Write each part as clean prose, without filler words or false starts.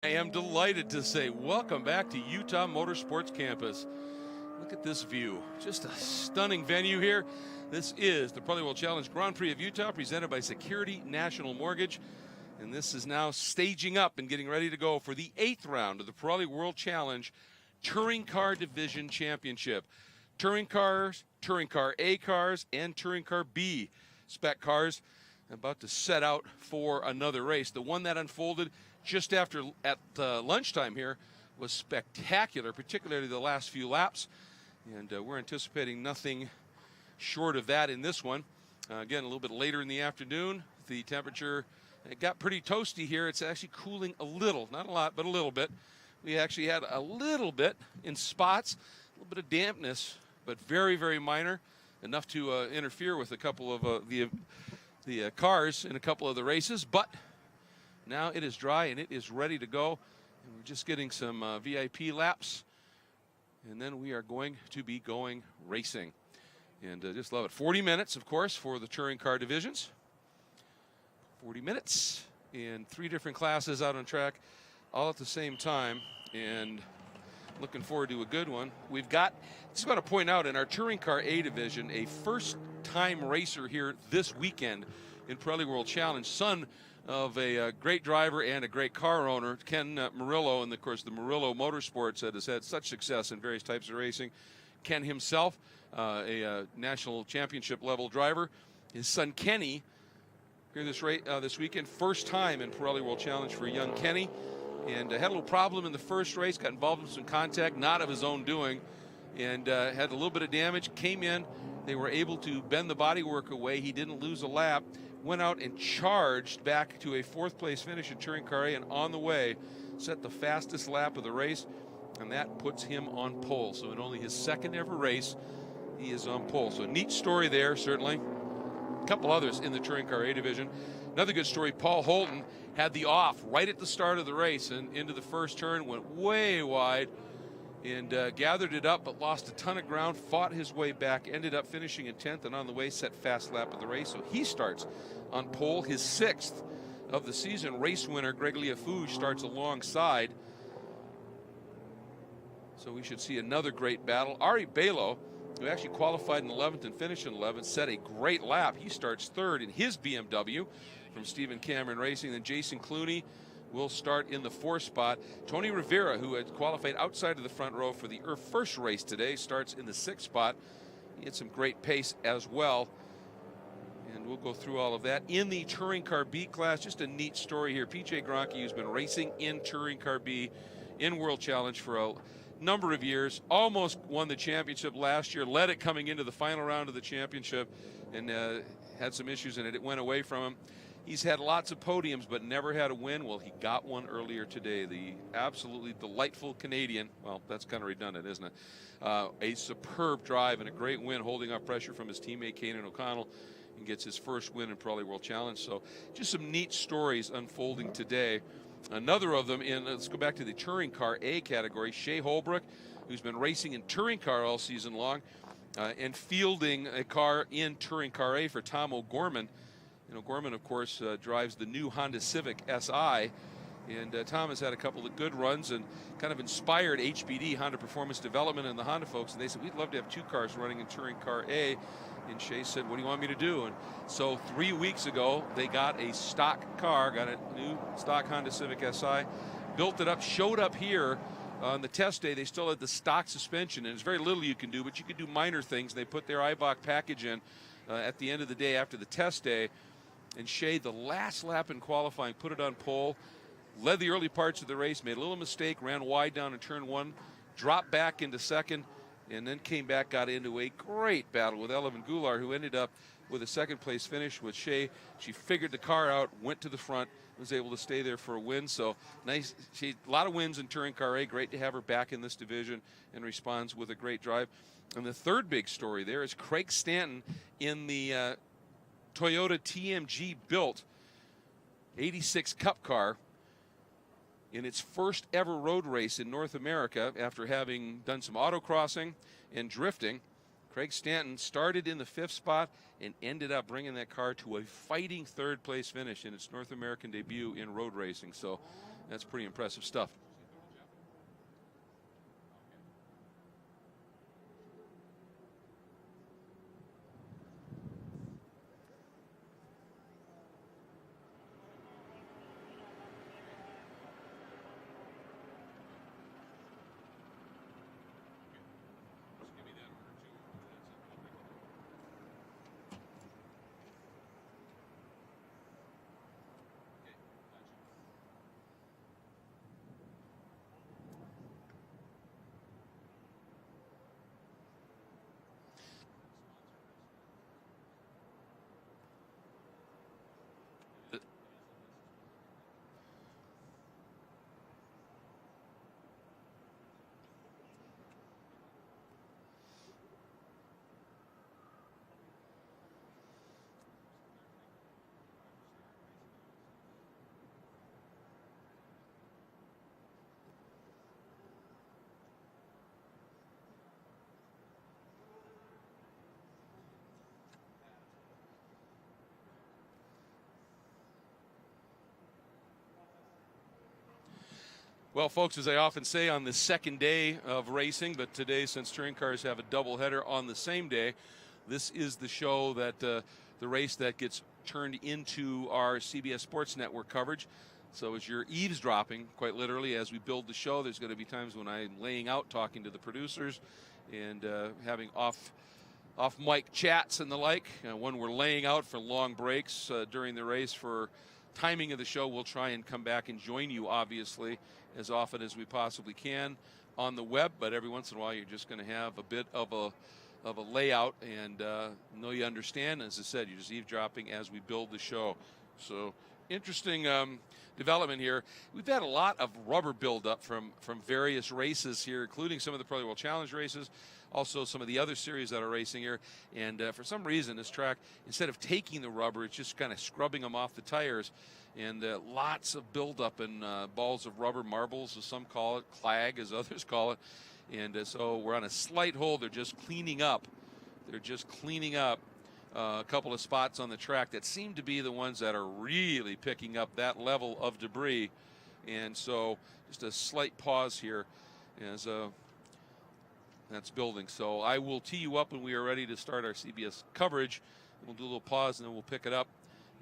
I am delighted to say welcome back to Utah Motorsports Campus. Look at this view. Just a stunning venue here. This is the Pirelli World Challenge Grand Prix of Utah presented by Security National Mortgage. And this is now staging up and getting ready to go for the 8th round of the Pirelli World Challenge Touring Car Division Championship. Touring cars, Touring Car A cars, and Touring Car B spec cars about to set out for another race. The one that unfolded just after at lunchtime here was spectacular, particularly the last few laps. And we're anticipating nothing short of that in this one. Again, a little bit later in the afternoon, the temperature it got pretty toasty here. It's actually cooling a little, not a lot, but a little bit. We actually had a little bit in spots, a little bit of dampness, but very, very minor, enough to interfere with a couple of the cars in a couple of the races. But now it is dry and it is ready to go. And we're just getting some VIP laps. And then we are going to be going racing. And just love it. 40 minutes, of course, for the touring car divisions. 40 minutes in 3 different classes out on track all at the same time. And looking forward to a good one. We've got, just want to point out, in our touring car A division, a first-time racer here this weekend in Pirelli World Challenge, son of a great driver and a great car owner, Ken Murillo, and of course the Murillo Motorsports that has had such success in various types of racing. Ken himself, a national championship level driver. His son Kenny here this weekend, first time in Pirelli World Challenge for young Kenny, and had a little problem in the first race, got involved in some contact, not of his own doing, and had a little bit of damage. Came in, they were able to bend the bodywork away. He didn't lose a lap. Went out and charged back to a 4th place finish in Touring Car A, and on the way set the fastest lap of the race, and that puts him on pole. So in only his 2nd ever race, he is on pole. So a neat story there, certainly. A couple others in the Touring Car A division. Another good story, Paul Holton had the off right at the start of the race and into the first turn, went way wide, and gathered it up, but lost a ton of ground, fought his way back, ended up finishing in 10th, and on the way set fast lap of the race. So he starts on pole, his 6th of the season. Race winner Greg Liafouge starts alongside. So we should see another great battle. Ari Belo, who actually qualified in 11th and finished in 11th, set a great lap. He starts 3rd in his BMW from Stephen Cameron Racing. Then Jason Clooney will start in the 4th spot. Tony Rivera, who had qualified outside of the front row for the first race today, starts in the 6th spot. He had some great pace as well. And we'll go through all of that. In the Touring Car B class, just a neat story here. PJ Gronke, who's been racing in Touring Car B in World Challenge for a number of years, almost won the championship last year, led it coming into the final round of the championship, and had some issues in it. It went away from him. He's had lots of podiums, but never had a win. Well, he got one earlier today. The absolutely delightful Canadian, well, that's kind of redundant, isn't it? A superb drive and a great win, holding off pressure from his teammate Kanan O'Connell, and gets his first win in Pirelli World Challenge. So just some neat stories unfolding today. Another of them let's go back to the Touring Car A category, Shea Holbrook, who's been racing in Touring Car all season long, and fielding a car in Touring Car A for Tom O'Gorman. And O'Gorman, of course, drives the new Honda Civic SI. And Tom has had a couple of good runs and kind of inspired HPD, Honda Performance Development, and the Honda folks. And they said, we'd love to have 2 cars running in Touring Car A. And Shea said, what do you want me to do? And so 3 weeks ago, they got a stock car, got a new stock Honda Civic SI, built it up, showed up here on the test day. They still had the stock suspension, and there's very little you can do, but you can do minor things. They put their IBOC package in at the end of the day after the test day. And Shea, the last lap in qualifying, put it on pole, led the early parts of the race, made a little mistake, ran wide down in turn 1, dropped back into 2nd, and then came back, got into a great battle with Eleven Goulart, who ended up with a 2nd place finish with Shea. She figured the car out, went to the front, was able to stay there for a win. So nice, a lot of wins in Touring Car A. Great to have her back in this division, and responds with a great drive. And the third big story there is Craig Stanton in the Toyota TMG built 86 Cup car in its first ever road race in North America after having done some autocrossing and drifting. Craig Stanton started in the 5th spot and ended up bringing that car to a fighting 3rd place finish in its North American debut in road racing. So That's pretty impressive stuff. Well, folks, as I often say, on the second day of racing, but today, since touring cars have a doubleheader on the same day, this is the show that the race that gets turned into our CBS Sports Network coverage. So as you're eavesdropping, quite literally, as we build the show, there's going to be times when I'm laying out, talking to the producers, and having off mic chats and the like. When we're laying out for long breaks during the race for timing of the show, we'll try and come back and join you, obviously, as often as we possibly can on the web. But every once in a while, you're just going to have a bit of a layout, and know you understand. As I said, you're just eavesdropping as we build the show. So interesting development here. We've had a lot of rubber buildup from various races here, including some of the Pirelli World Challenge races, also some of the other series that are racing here. And for some reason, this track, instead of taking the rubber, it's just kind of scrubbing them off the tires. And lots of buildup in balls of rubber, marbles, as some call it, clag, as others call it. And so we're on a slight hold. They're just cleaning up. A couple of spots on the track that seem to be the ones that are really picking up that level of debris. And so just a slight pause here as that's building. So I will tee you up when we are ready to start our CBS coverage. We'll do a little pause and then we'll pick it up,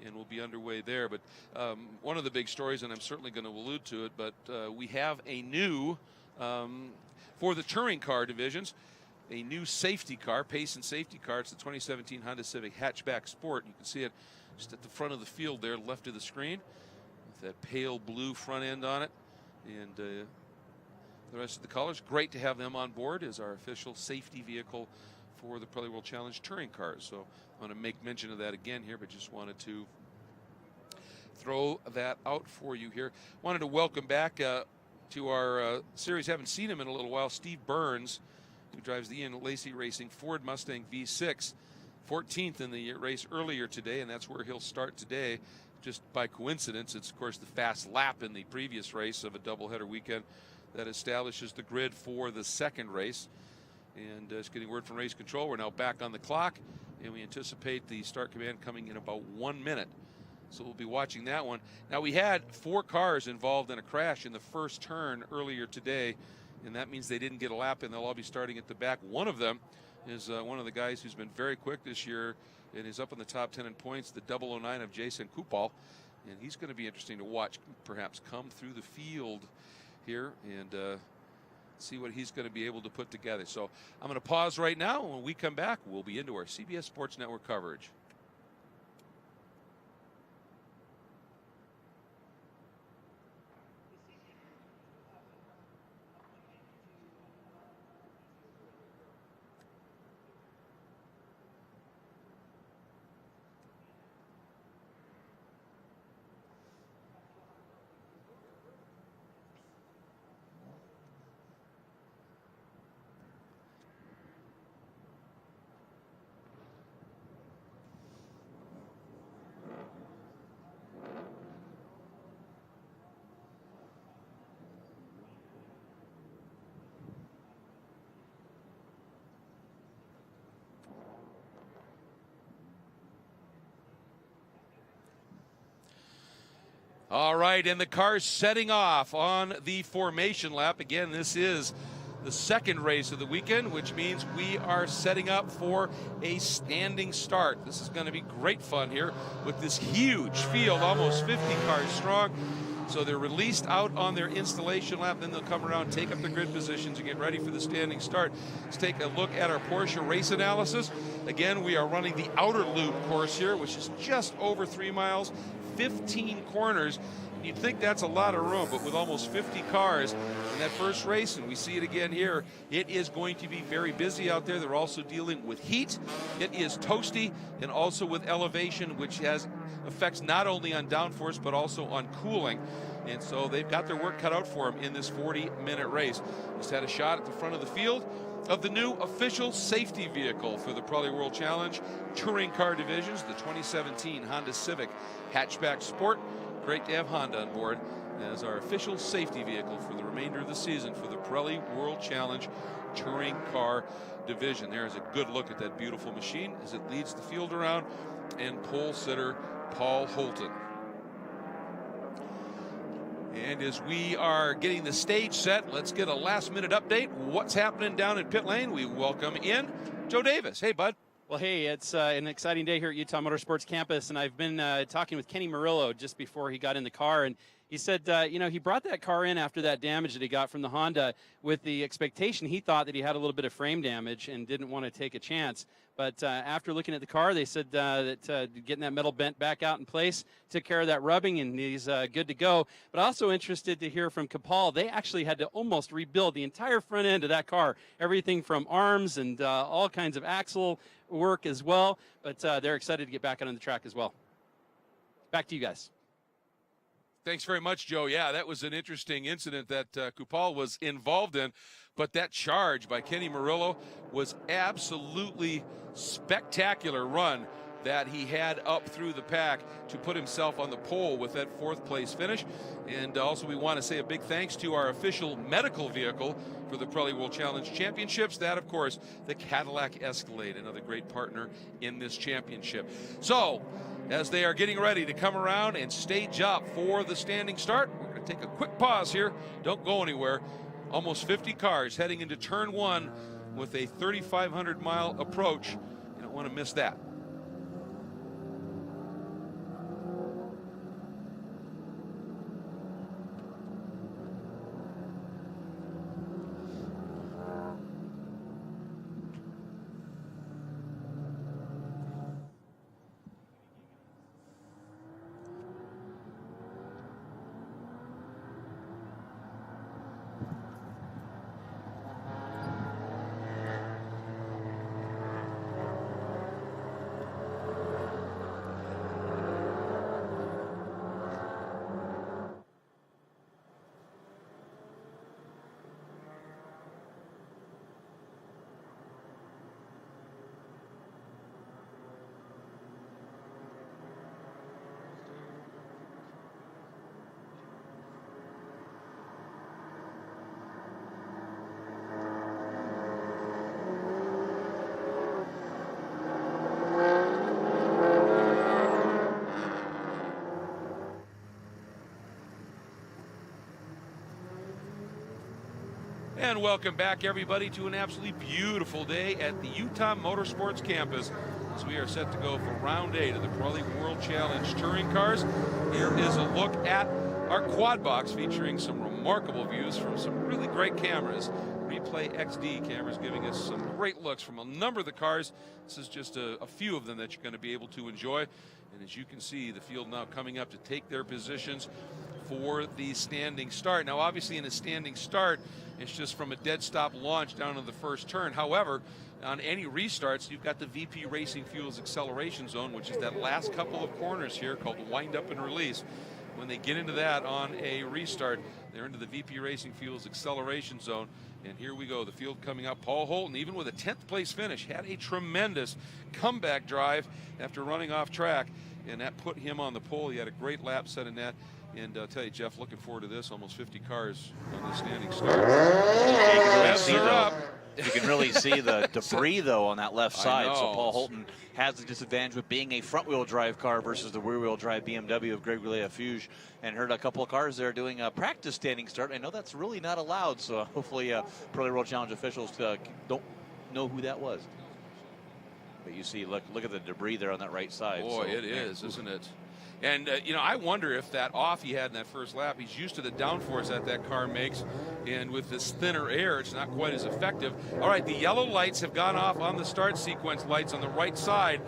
and we'll be underway there. But one of the big stories, and I'm certainly going to allude to it, but we have a new, for the touring car divisions, a new safety car, pace and safety car. It's the 2017 Honda Civic Hatchback Sport. You can see it just at the front of the field there, left of the screen, with that pale blue front end on it, and the rest of the colors. Great to have them on board as our official safety vehicle for the Pirelli World Challenge touring cars. So I want to make mention of that again here, but just wanted to throw that out for you here. Wanted to welcome back to our series. Haven't seen him in a little while. Steve Burns, who drives the Ian Lacey Racing Ford Mustang V6, 14th in the race earlier today, and that's where he'll start today. Just by coincidence, it's of course the fast lap in the previous race of a doubleheader weekend that establishes the grid for the second race. And just getting word from race control, we're now back on the clock, and we anticipate the start command coming in about 1 minute. So we'll be watching that one. Now, we had 4 cars involved in a crash in the first turn earlier today, and that means they didn't get a lap, and they'll all be starting at the back. One of them is one of the guys who's been very quick this year and is up in the top 10 in points, the 009 of Jason Kupal. And he's going to be interesting to watch, perhaps come through the field here and see what he's going to be able to put together. So I'm going to pause right now. When we come back, we'll be into our CBS Sports Network coverage. All right, and the car's setting off on the formation lap. Again, this is the second race of the weekend, which means we are setting up for a standing start. This is going to be great fun here with this huge field, almost 50 cars strong. So they're released out on their installation lap, then they'll come around, take up their grid positions, and get ready for the standing start. Let's take a look at our Porsche race analysis. Again, we are running the outer loop course here, which is just over 3 miles, 15 corners. You'd think that's a lot of room, but with almost 50 cars in that first race, and we see it again here, it is going to be very busy out there. They're also dealing with heat. It is toasty, and also with elevation, which has effects not only on downforce, but also on cooling. And so they've got their work cut out for them in this 40-minute race. Just had a shot at the front of the field of the new official safety vehicle for the Pirelli World Challenge Touring Car Divisions, the 2017 Honda Civic Hatchback Sport. Great to have Honda on board as our official safety vehicle for the remainder of the season for the Pirelli World Challenge Touring Car Division. There is a good look at that beautiful machine as it leads the field around, and pole sitter Paul Holton. And as we are getting the stage set, let's get a last-minute update. What's happening down at pit lane? We welcome in Joe Davis. Hey, bud. Well, hey, it's an exciting day here at Utah Motorsports Campus, and I've been talking with Kenny Murillo just before he got in the car, and he said, you know, he brought that car in after that damage that he got from the Honda with the expectation he thought that he had a little bit of frame damage and didn't want to take a chance. But after looking at the car, they said that getting that metal bent back out in place took care of that rubbing, and he's good to go. But also interested to hear from Kapal. They actually had to almost rebuild the entire front end of that car, everything from arms and all kinds of axle work as well. But they're excited to get back out on the track as well. Back to you guys. Thanks very much, Joe. Yeah, that was an interesting incident that Kupal was involved in, but that charge by Kenny Murillo was absolutely spectacular run that he had up through the pack to put himself on the pole with that 4th place finish. And also we want to say a big thanks to our official medical vehicle for the Pirelli World Challenge Championships. That, of course, the Cadillac Escalade, another great partner in this championship. So, as they are getting ready to come around and stage up for the standing start, we're going to take a quick pause here. Don't go anywhere. Almost 50 cars heading into turn 1 with a 3,500-mile approach. You don't want to miss that. And welcome back, everybody, to an absolutely beautiful day at the Utah Motorsports Campus as we are set to go for round 8 of the Pirelli World Challenge Touring Cars. Here is a look at our quad box featuring some remarkable views from some really great cameras. Replay XD cameras giving us some great looks from a number of the cars. This is just a few of them that you're going to be able to enjoy. And as you can see, the field now coming up to take their positions for the standing start. Now, obviously, in a standing start, it's just from a dead stop launch down to the first turn. However, on any restarts, you've got the VP Racing Fuels acceleration zone, which is that last couple of corners here called wind up and release. When they get into that on a restart, they're into the VP Racing Fuels acceleration zone. And here we go, the field coming up. Paul Holton, even with a 10th place finish, had a tremendous comeback drive after running off track, and that put him on the pole. He had a great lap set in that. And I'll tell you, Jeff, looking forward to this. Almost 50 cars on the standing start. Revs are up. You can really see the debris, though, on that left side. So Paul Holton has the disadvantage with being a front-wheel drive car versus the rear-wheel drive BMW of Greg Lafuge. And heard a couple of cars there doing a practice standing start. I know that's really not allowed, so hopefully Pirelli World Challenge officials don't know who that was. But you see, look at the debris there on that right side. Boy, it is, isn't it? And, you know, I wonder if that off he had in that first lap, he's used to the downforce that car makes. And with this thinner air, it's not quite as effective. All right, the yellow lights have gone off on the start sequence lights on the right side.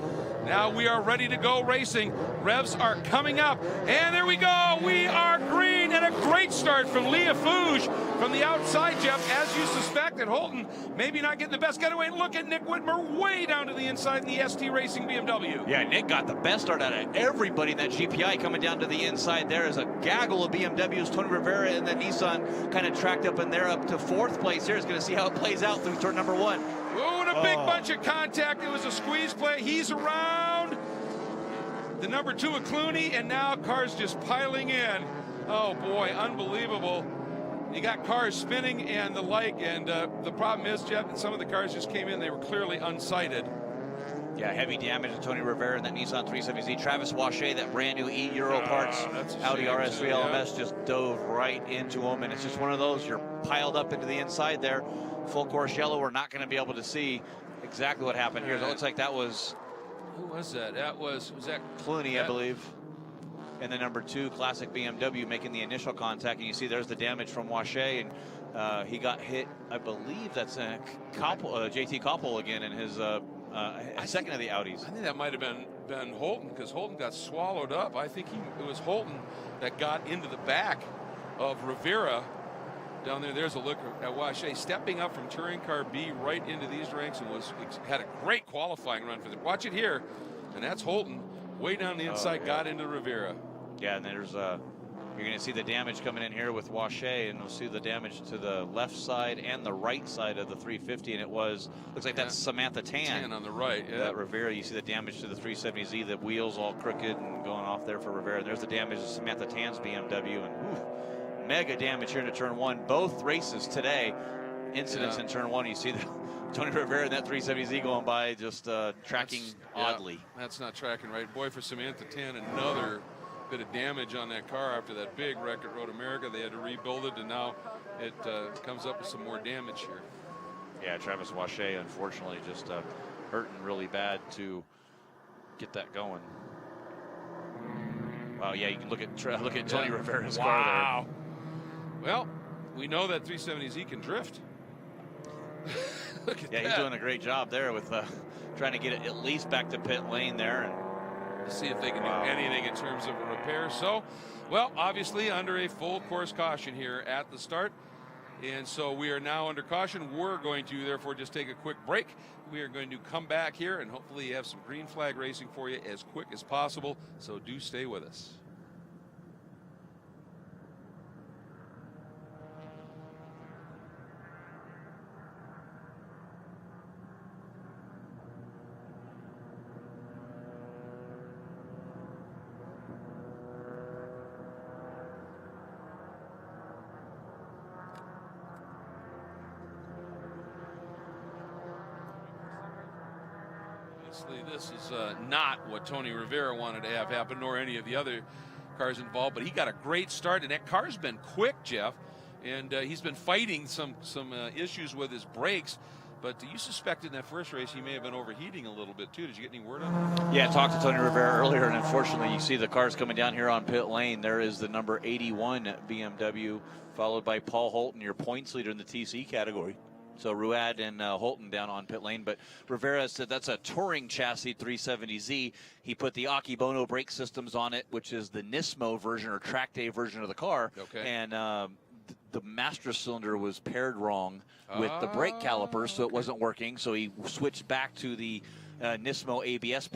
Now we are ready to go racing. Revs are coming up. And there we go. We are green. And a great start from Lafuge from the outside, Jeff. As you suspected, Holton maybe not getting the best getaway. Look at Nick Whitmer way down to the inside in the ST Racing BMW. Yeah, Nick got the best start out of everybody in that GPI coming down to the inside. There is a gaggle of BMWs. Tony Rivera and the Nissan kind of tracked up in there up to fourth place here. Is going to see how it plays out through turn number 1. Oh, and a big bunch of contact. It was a squeeze play. He's around the number 2 of Clooney, and now cars just piling in. Oh boy, unbelievable. You got cars spinning and the like, and the problem is, Jeff, that some of the cars just came in. They were clearly unsighted. Yeah, heavy damage to Tony Rivera and that Nissan 370Z. Travis Wache, that brand new Euro parts Audi RS3 LMS, just dove right into him. And it's just one of those, you're piled up into the inside there. Full course yellow, we're not going to be able to see exactly what happened here. It looks like that was... Who was that? Was that Clooney, I believe. And the number 2 classic BMW making the initial contact. And you see there's the damage from Wache. And he got hit, I believe that's JT Koppel again in his... second of the Audis. I think that might have been Holton, because Holton got swallowed up. I think it was Holton that got into the back of Rivera down there. There's a look at Wache stepping up from touring car B right into these ranks and had a great qualifying run for them. Watch it here, and that's Holton way down the inside, got into Rivera. Yeah, and there's you're going to see the damage coming in here with Wache, and we'll see the damage to the left side and the right side of the 350. And it looks like that's Samantha Tan on the right. Yeah. That Rivera, you see the damage to the 370Z, the wheels all crooked and going off there for Rivera. There's the damage to Samantha Tan's BMW, and mega damage here into turn 1. Both races today, incidents in turn 1. You see the Tony Rivera and that 370Z going by, just tracking oddly. That's not tracking right. Boy, for Samantha Tan, another bit of damage on that car after that big wreck at Road America. They had to rebuild it, and now it comes up with some more damage here. Yeah, Travis Wache, unfortunately, just hurting really bad to get that going. Wow, yeah, you can look at Tony Rivera's car there. Wow. Well, we know that 370Z can drift. Look at that. He's doing a great job there with trying to get it at least back to pit lane there. And see if they can do anything in terms of a repair. So, well, obviously under a full course caution here at the start. And so we are now under caution. We're going to therefore just take a quick break. We are going to come back here and hopefully have some green flag racing for you as quick as possible. So do stay with us. This is not what Tony Rivera wanted to have happen, nor any of the other cars involved, but he got a great start, and that car's been quick, Jeff, and he's been fighting some issues with his brakes. But you suspected in that first race he may have been overheating a little bit too. Did you get any word on that? Yeah, I talked to Tony Rivera earlier, and unfortunately you see the cars coming down here on pit lane. There is the number 81 BMW, followed by Paul Holton, your points leader in the TC category. So Ruad and Holton down on pit lane. But Rivera said that's a touring chassis 370Z. He put the Akibono brake systems on it, which is the Nismo version or track day version of the car. Okay. And the master cylinder was paired wrong with the brake caliper, so it wasn't working. So he switched back to the Nismo ABS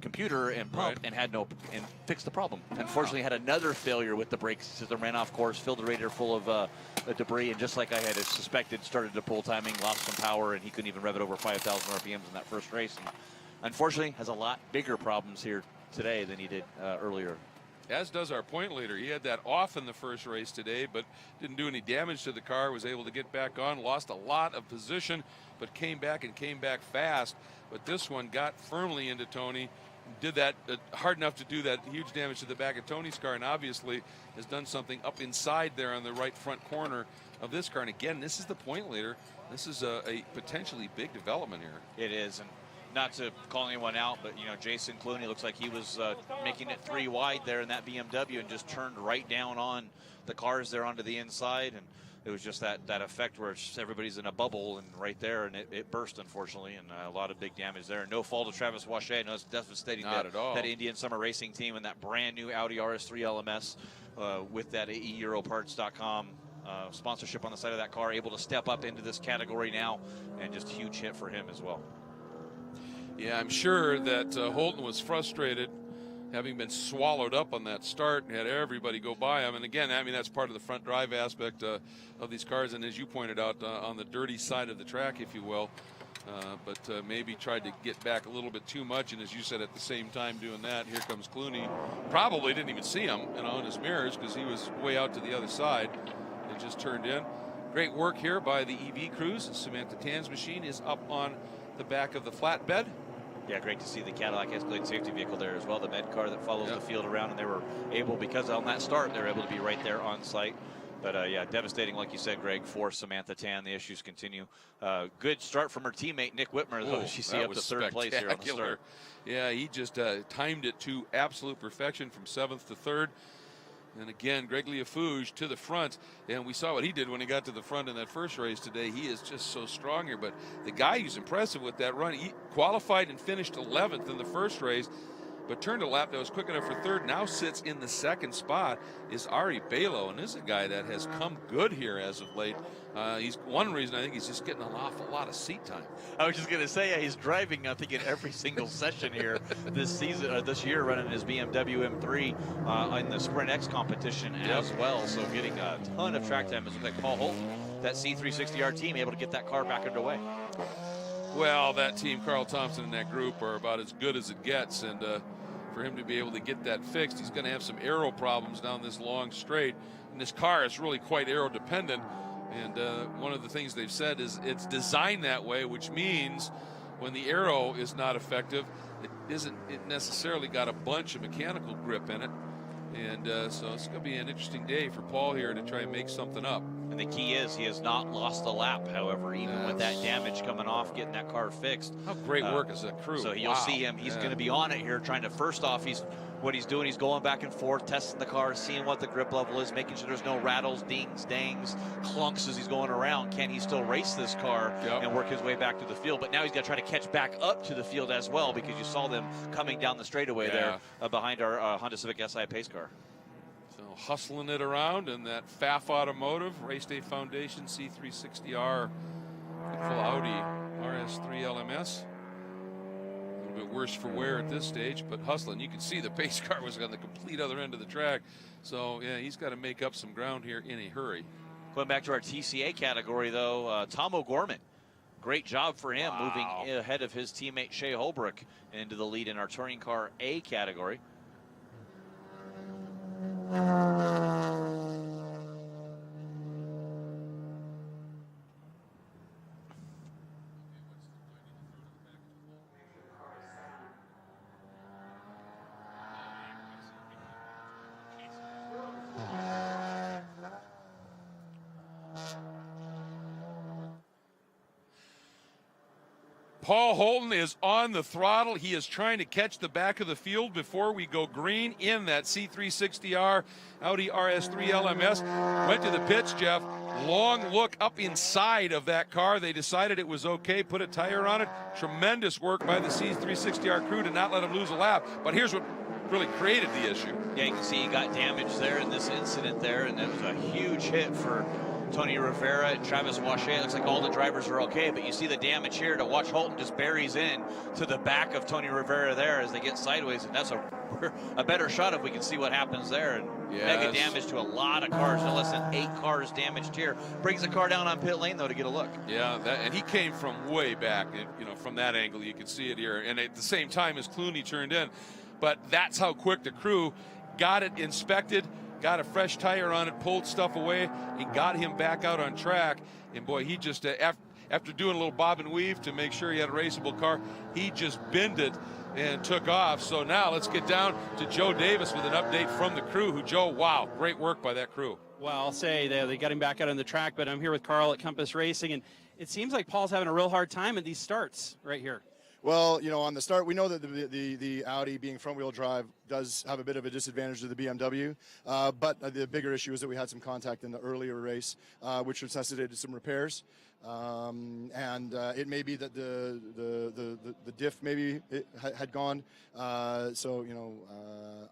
computer and pump, and fixed the problem. Unfortunately, had another failure with the brake system, ran off course, filled the radiator full of debris, and just like I had suspected, started to pull timing, lost some power, and he couldn't even rev it over 5,000 RPMs in that first race. And unfortunately, has a lot bigger problems here today than he did earlier. as does our point leader. He had that off in the first race today, but didn't do any damage to the car, was able to get back on, lost a lot of position, but came back fast. But this one got firmly into Tony, did that hard enough to do that huge damage to the back of Tony's car, and obviously has done something up inside there on the right front corner of this car. And again, this is the point leader. This is a potentially big development here. It is, and not to call anyone out, but you know, Jason Clooney looks like he was making it 3 wide there in that BMW and just turned right down on the cars there onto the inside, and it was just that effect where it's everybody's in a bubble and right there, and it burst, unfortunately, and a lot of big damage there. No fault of Travis Wachet. No, it's devastating. Not at all. That Indian Summer Racing team and that brand new Audi RS3 LMS with that EuroParts.com sponsorship on the side of that car, able to step up into this category now, and just huge hit for him as well. Yeah, I'm sure that Holton was frustrated, having been swallowed up on that start and had everybody go by him. And again, I mean, that's part of the front drive aspect of these cars, and as you pointed out, on the dirty side of the track, if you will. But maybe tried to get back a little bit too much, and as you said, at the same time doing that, here comes Clooney. Probably didn't even see him, you know, in his mirrors, because he was way out to the other side and just turned in. Great work here by the EV crews. Samantha Tan's machine is up on the back of the flatbed. Yeah, great to see the Cadillac Escalade safety vehicle there as well, the med car that follows the field around, and they were able, because on that start, they were able to be right there on site. But yeah, devastating, like you said, Greg, for Samantha Tan. The issues continue. Good start from her teammate, Nick Whitmer, though. She see up to third place here on the start. Yeah, he just timed it to absolute perfection from 7th to 3rd. And again, Greg Liafouge to the front, and we saw what he did when he got to the front in that first race today. He is just so strong here, but the guy who's impressive with that run, he qualified and finished 11th in the first race, but turned a lap that was quick enough for 3rd, now sits in the 2nd spot, is Ari Balo, and this is a guy that has come good here as of late. He's one reason I think he's just getting an awful lot of seat time. I was just going to say, yeah, he's driving, I think, in every single session here this season, this year, running his BMW M3 in the Sprint X competition as well. So getting a ton of track time. It looks like Paul Holton, that C360R team, able to get that car back underway. Well, that team, Carl Thompson and that group, are about as good as it gets, and for him to be able to get that fixed, he's going to have some aero problems down this long straight, and this car is really quite aero dependent. And one of the things they've said is it's designed that way, which means when the aero is not effective, it necessarily got a bunch of mechanical grip in it. And so it's going to be an interesting day for Paul here to try and make something up. And the key is he has not lost a lap, however, even with that damage coming off, getting that car fixed. How great work is that crew. So you'll see him. He's going to be on it here, trying to, first off, what he's doing, he's going back and forth, testing the car, seeing what the grip level is, making sure there's no rattles, dings, dangs, clunks as he's going around. Can he still race this car and work his way back to the field? But now he's got to try to catch back up to the field as well, because you saw them coming down the straightaway there behind our Honda Civic Si pace car. So hustling it around in that FAF Automotive Race Day Foundation C360R full Audi RS3 LMS. A little bit worse for wear at this stage, but hustling. You can see the pace car was on the complete other end of the track. So yeah, he's got to make up some ground here in a hurry. Going back to our TCA category, though, Tom O'Gorman. Great job for him, moving ahead of his teammate Shea Holbrook into the lead in our Touring Car A category. Paul Holton is on the throttle. He is trying to catch the back of the field before we go green in that C360R Audi RS3 LMS. Went to the pits, Jeff. Long look up inside of that car. They decided it was okay, put a tire on it. Tremendous work by the C360R crew to not let him lose a lap. But here's what really created the issue. Yeah, you can see he got damaged there in this incident there, and it was a huge hit for Tony Rivera and Travis Wachet. It looks like all the drivers are okay, but you see the damage here to watch Holton just buries in to the back of Tony Rivera there as they get sideways, and that's a better shot if we can see what happens there. And mega damage to a lot of cars, no less than 8 cars damaged here. Brings the car down on pit lane, though, to get a look. Yeah, and he came from way back, you know, from that angle. You can see it here, and at the same time as Clooney turned in. But that's how quick the crew got it inspected, got a fresh tire on it, pulled stuff away, and got him back out on track. And boy, he just, after doing a little bob and weave to make sure he had a raceable car, he just bended and took off. So now let's get down to Joe Davis with an update from the crew, who, Joe, wow, great work by that crew. Well, I'll say they got him back out on the track, but I'm here with Carl at Compass Racing, and it seems like Paul's having a real hard time at these starts right here. Well, you know, on the start, we know that the Audi being front-wheel drive does have a bit of a disadvantage to the BMW, but the bigger issue is that we had some contact in the earlier race, which necessitated some repairs. It may be that the diff maybe had gone. So, you know,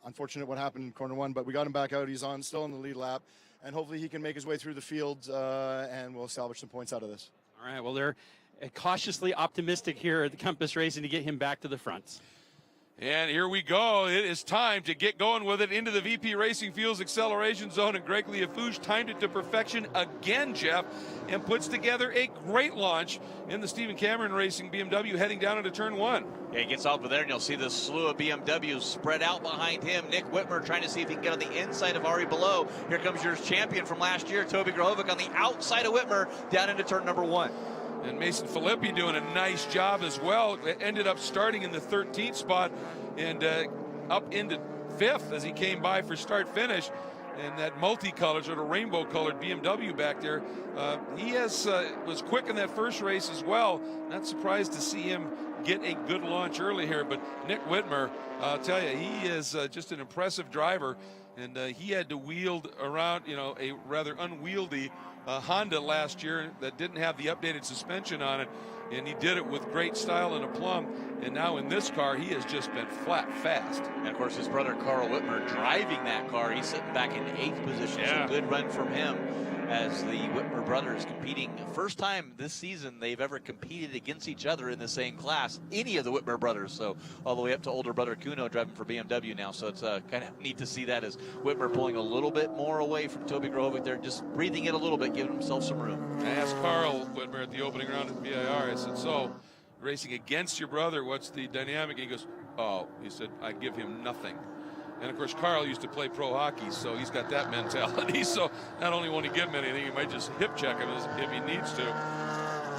unfortunate what happened in corner one, but we got him back out. He's still in the lead lap, and hopefully he can make his way through the field, and we'll salvage some points out of this. All right, well, they're cautiously optimistic here at the Compass Racing to get him back to the front. And here we go. It is time to get going with it into the VP Racing Fuels acceleration zone. And Greg Liafouche timed it to perfection again, Jeff, and puts together a great launch in the Stephen Cameron Racing BMW heading down into turn one. Yeah, he gets off of there, and you'll see the slew of BMWs spread out behind him. Nick Whitmer trying to see if he can get on the inside of Ari Below. Here comes your champion from last year, Toby Grohovic, on the outside of Whitmer down into turn number one. And Mason Filippi doing a nice job as well. Ended up starting in the 13th spot and up into 5th as he came by for start-finish. And that multicolored, sort of rainbow-colored BMW back there, he was quick in that first race as well. Not surprised to see him get a good launch early here. But Nick Whitmer, I'll tell you, he is just an impressive driver. And he had to wield around, you know, a rather unwieldy Honda last year that didn't have the updated suspension on it, and he did it with great style and aplomb. And now in this car, he has just been flat fast. And of course, his brother Carl Whitmer driving that car. He's sitting back in 8th position. Yeah. So good run from him as the Whitmer brothers competing. First time this season they've ever competed against each other in the same class, any of the Whitmer brothers. So all the way up to older brother Kuno driving for BMW now. So it's kind of neat to see that, as Whitmer pulling a little bit more away from Toby Grohovic there, just breathing it a little bit, giving himself some room. I asked Carl Whitmer at the opening round at VIR, I said, so racing against your brother, what's the dynamic? He goes, oh, he said, I give him nothing. And of course, Carl used to play pro hockey, so he's got that mentality. So not only won't he give him anything, he might just hip check him if he needs to.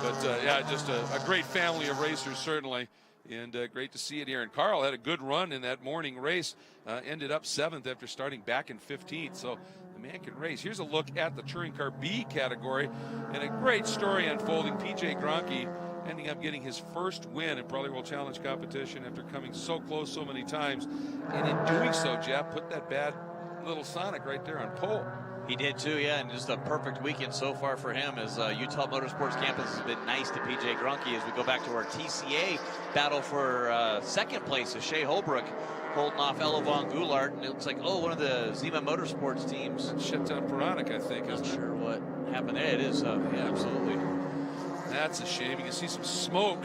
But yeah, just a great family of racers, certainly. And great to see it here. And Carl had a good run in that morning race, ended up 7th after starting back in 15th. So the man can race. Here's a look at the Touring Car B category, and a great story unfolding. PJ Gronke ending up getting his first win in Pirelli World Challenge competition after coming so close so many times. And in doing so, Jeff, put that bad little Sonic right there on pole. He did too, yeah, and just a perfect weekend so far for him, as Utah Motorsports Campus has been nice to PJ Gronke as we go back to our TCA battle for second place, as Shea Holbrook holding off Elevon Goulart, and it looks like, oh, one of the Zima Motorsports teams. Shut down Peronic, I think. Not sure what happened there. It is, yeah, absolutely. That's a shame. You can see some smoke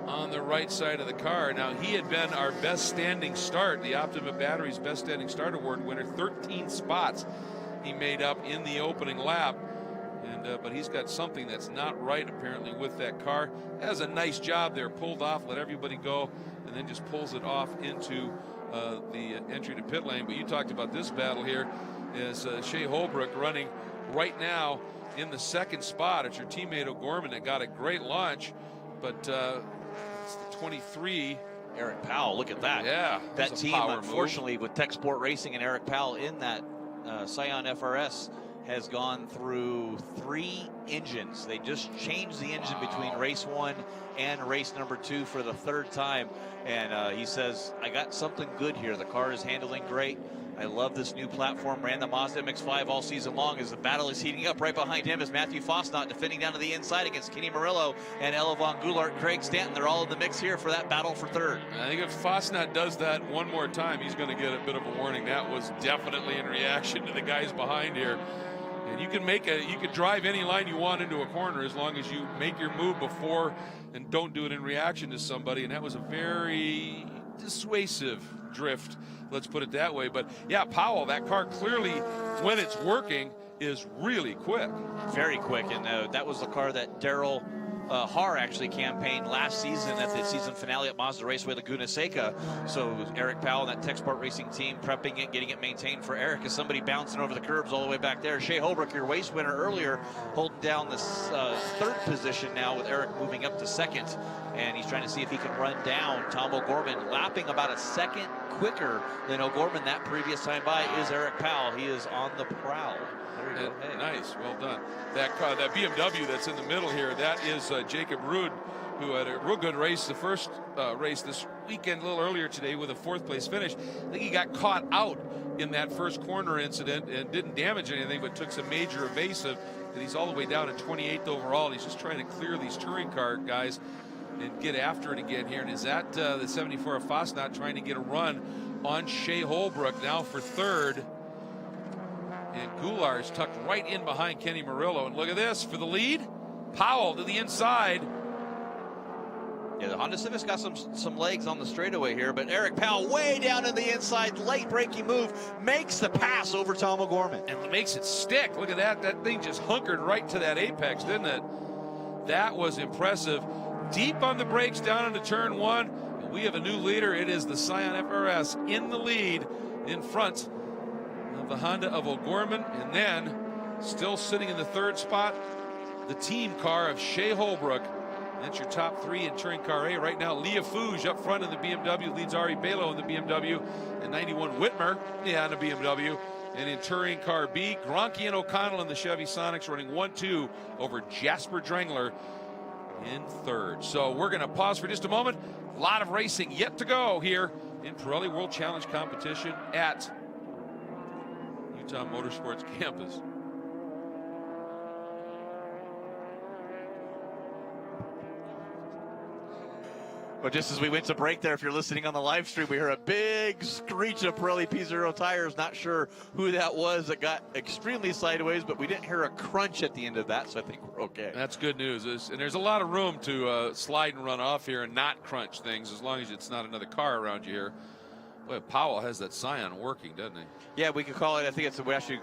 on the right side of the car. Now, he had been our best standing start, the Optima Batteries Best Standing Start Award winner. 13 spots he made up in the opening lap. And but he's got something that's not right, apparently, with that car. Has a nice job there. Pulled off, let everybody go, and then just pulls it off into the entry to pit lane. But you talked about this battle here. Is Shea Holbrook running right now in the 2nd spot. It's your teammate O'Gorman that got a great launch, but it's the 23. Eric Powell, look at that. Yeah. That team, unfortunately, with Tech Sport Racing and Eric Powell in that Scion FRS, has gone through 3 engines. They just changed the engine between race 1 and race number 2 for the 3rd time. And he says, I got something good here. The car is handling great. I love this new platform. Ran the Mazda MX-5 all season long. As the battle is heating up, right behind him is Matthew Fosnot defending down to the inside against Kenny Murillo and Elevon Goulart, Craig Stanton. They're all in the mix here for that battle for 3rd. I think if Fosnot does that one more time, he's going to get a bit of a warning. That was definitely in reaction to the guys behind here. And you can drive any line you want into a corner as long as you make your move before and don't do it in reaction to somebody. And that was a very dissuasive drift, let's put it that way. But yeah, Powell, that car clearly, when it's working, is really quick. Very quick, and that was the car that Darrell Har actually campaigned last season at the season finale at Mazda Raceway Laguna Seca. So it was Eric Powell and that Tech Sport Racing team prepping it, getting it maintained for Eric, as somebody bouncing over the curbs all the way back there. Shea Holbrook, your race winner earlier, holding down this third position now with Eric moving up to second. And he's trying to see if he can run down Tom O'Gorman, lapping about a second quicker than O'Gorman that previous time by is Eric Powell. He is on the prowl. There you go. Hey. Nice, well done. That BMW that's in the middle here, that is Jacob Ruud, who had a real good race the first race this weekend, a little earlier today, with a 4th place finish. I think he got caught out in that first corner incident and didn't damage anything, but took some major evasive, and he's all the way down at 28th overall. And he's just trying to clear these touring car guys and get after it again here. And is that the 74 of Fosnot trying to get a run on Shea Holbrook now for 3rd. And Goulart's tucked right in behind Kenny Murillo. And look at this for the lead. Powell to the inside. Yeah, the Honda Civic's got some legs on the straightaway here, but Eric Powell way down in the inside, late breaking move, makes the pass over Tom O'Gorman. And makes it stick. Look at that. That thing just hunkered right to that apex, didn't it? That was impressive. Deep on the brakes down into turn 1. And we have a new leader. It is the Scion FRS in the lead in front of the Honda of O'Gorman. And then still sitting in the 3rd spot, the team car of Shea Holbrook. That's your top 3 in Touring Car A. Right now, Leah Fouge up front in the BMW, leads Ari Belo in the BMW, and 91 Whitmer in the BMW. And in Touring Car B, Gronke and O'Connell in the Chevy Sonics running 1-2 over Jasper Drengler in 3rd. So we're going to pause for just a moment. A lot of racing yet to go here in Pirelli World Challenge competition at Utah Motorsports Campus. But just as we went to break there, if you're listening on the live stream, we heard a big screech of Pirelli P0 tires. Not sure who that was that got extremely sideways, but we didn't hear a crunch at the end of that, so I think we're okay. That's good news. And there's a lot of room to slide and run off here and not crunch things, as long as it's not another car around you here. Boy, Powell has that Scion working, doesn't he? Yeah, we could call it, I think we actually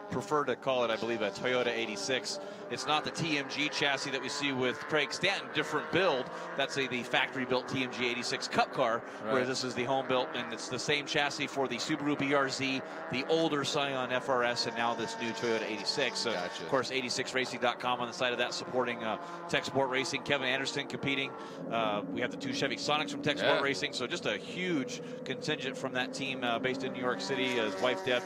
prefer to call it, I believe, a Toyota 86. It's not the TMG chassis that we see with Craig Stanton, different build. That's the factory-built TMG 86 Cup car, right, where this is the home-built, and it's the same chassis for the Subaru BRZ, the older Scion FRS, and now this new Toyota 86. So, gotcha. Of course, 86racing.com on the side of that, supporting Tech Sport Racing. Kevin Anderson competing. We have the 2 Chevy Sonics from Tech Sport Racing, so just a huge contingent from that team based in New York City. His wife, Deb,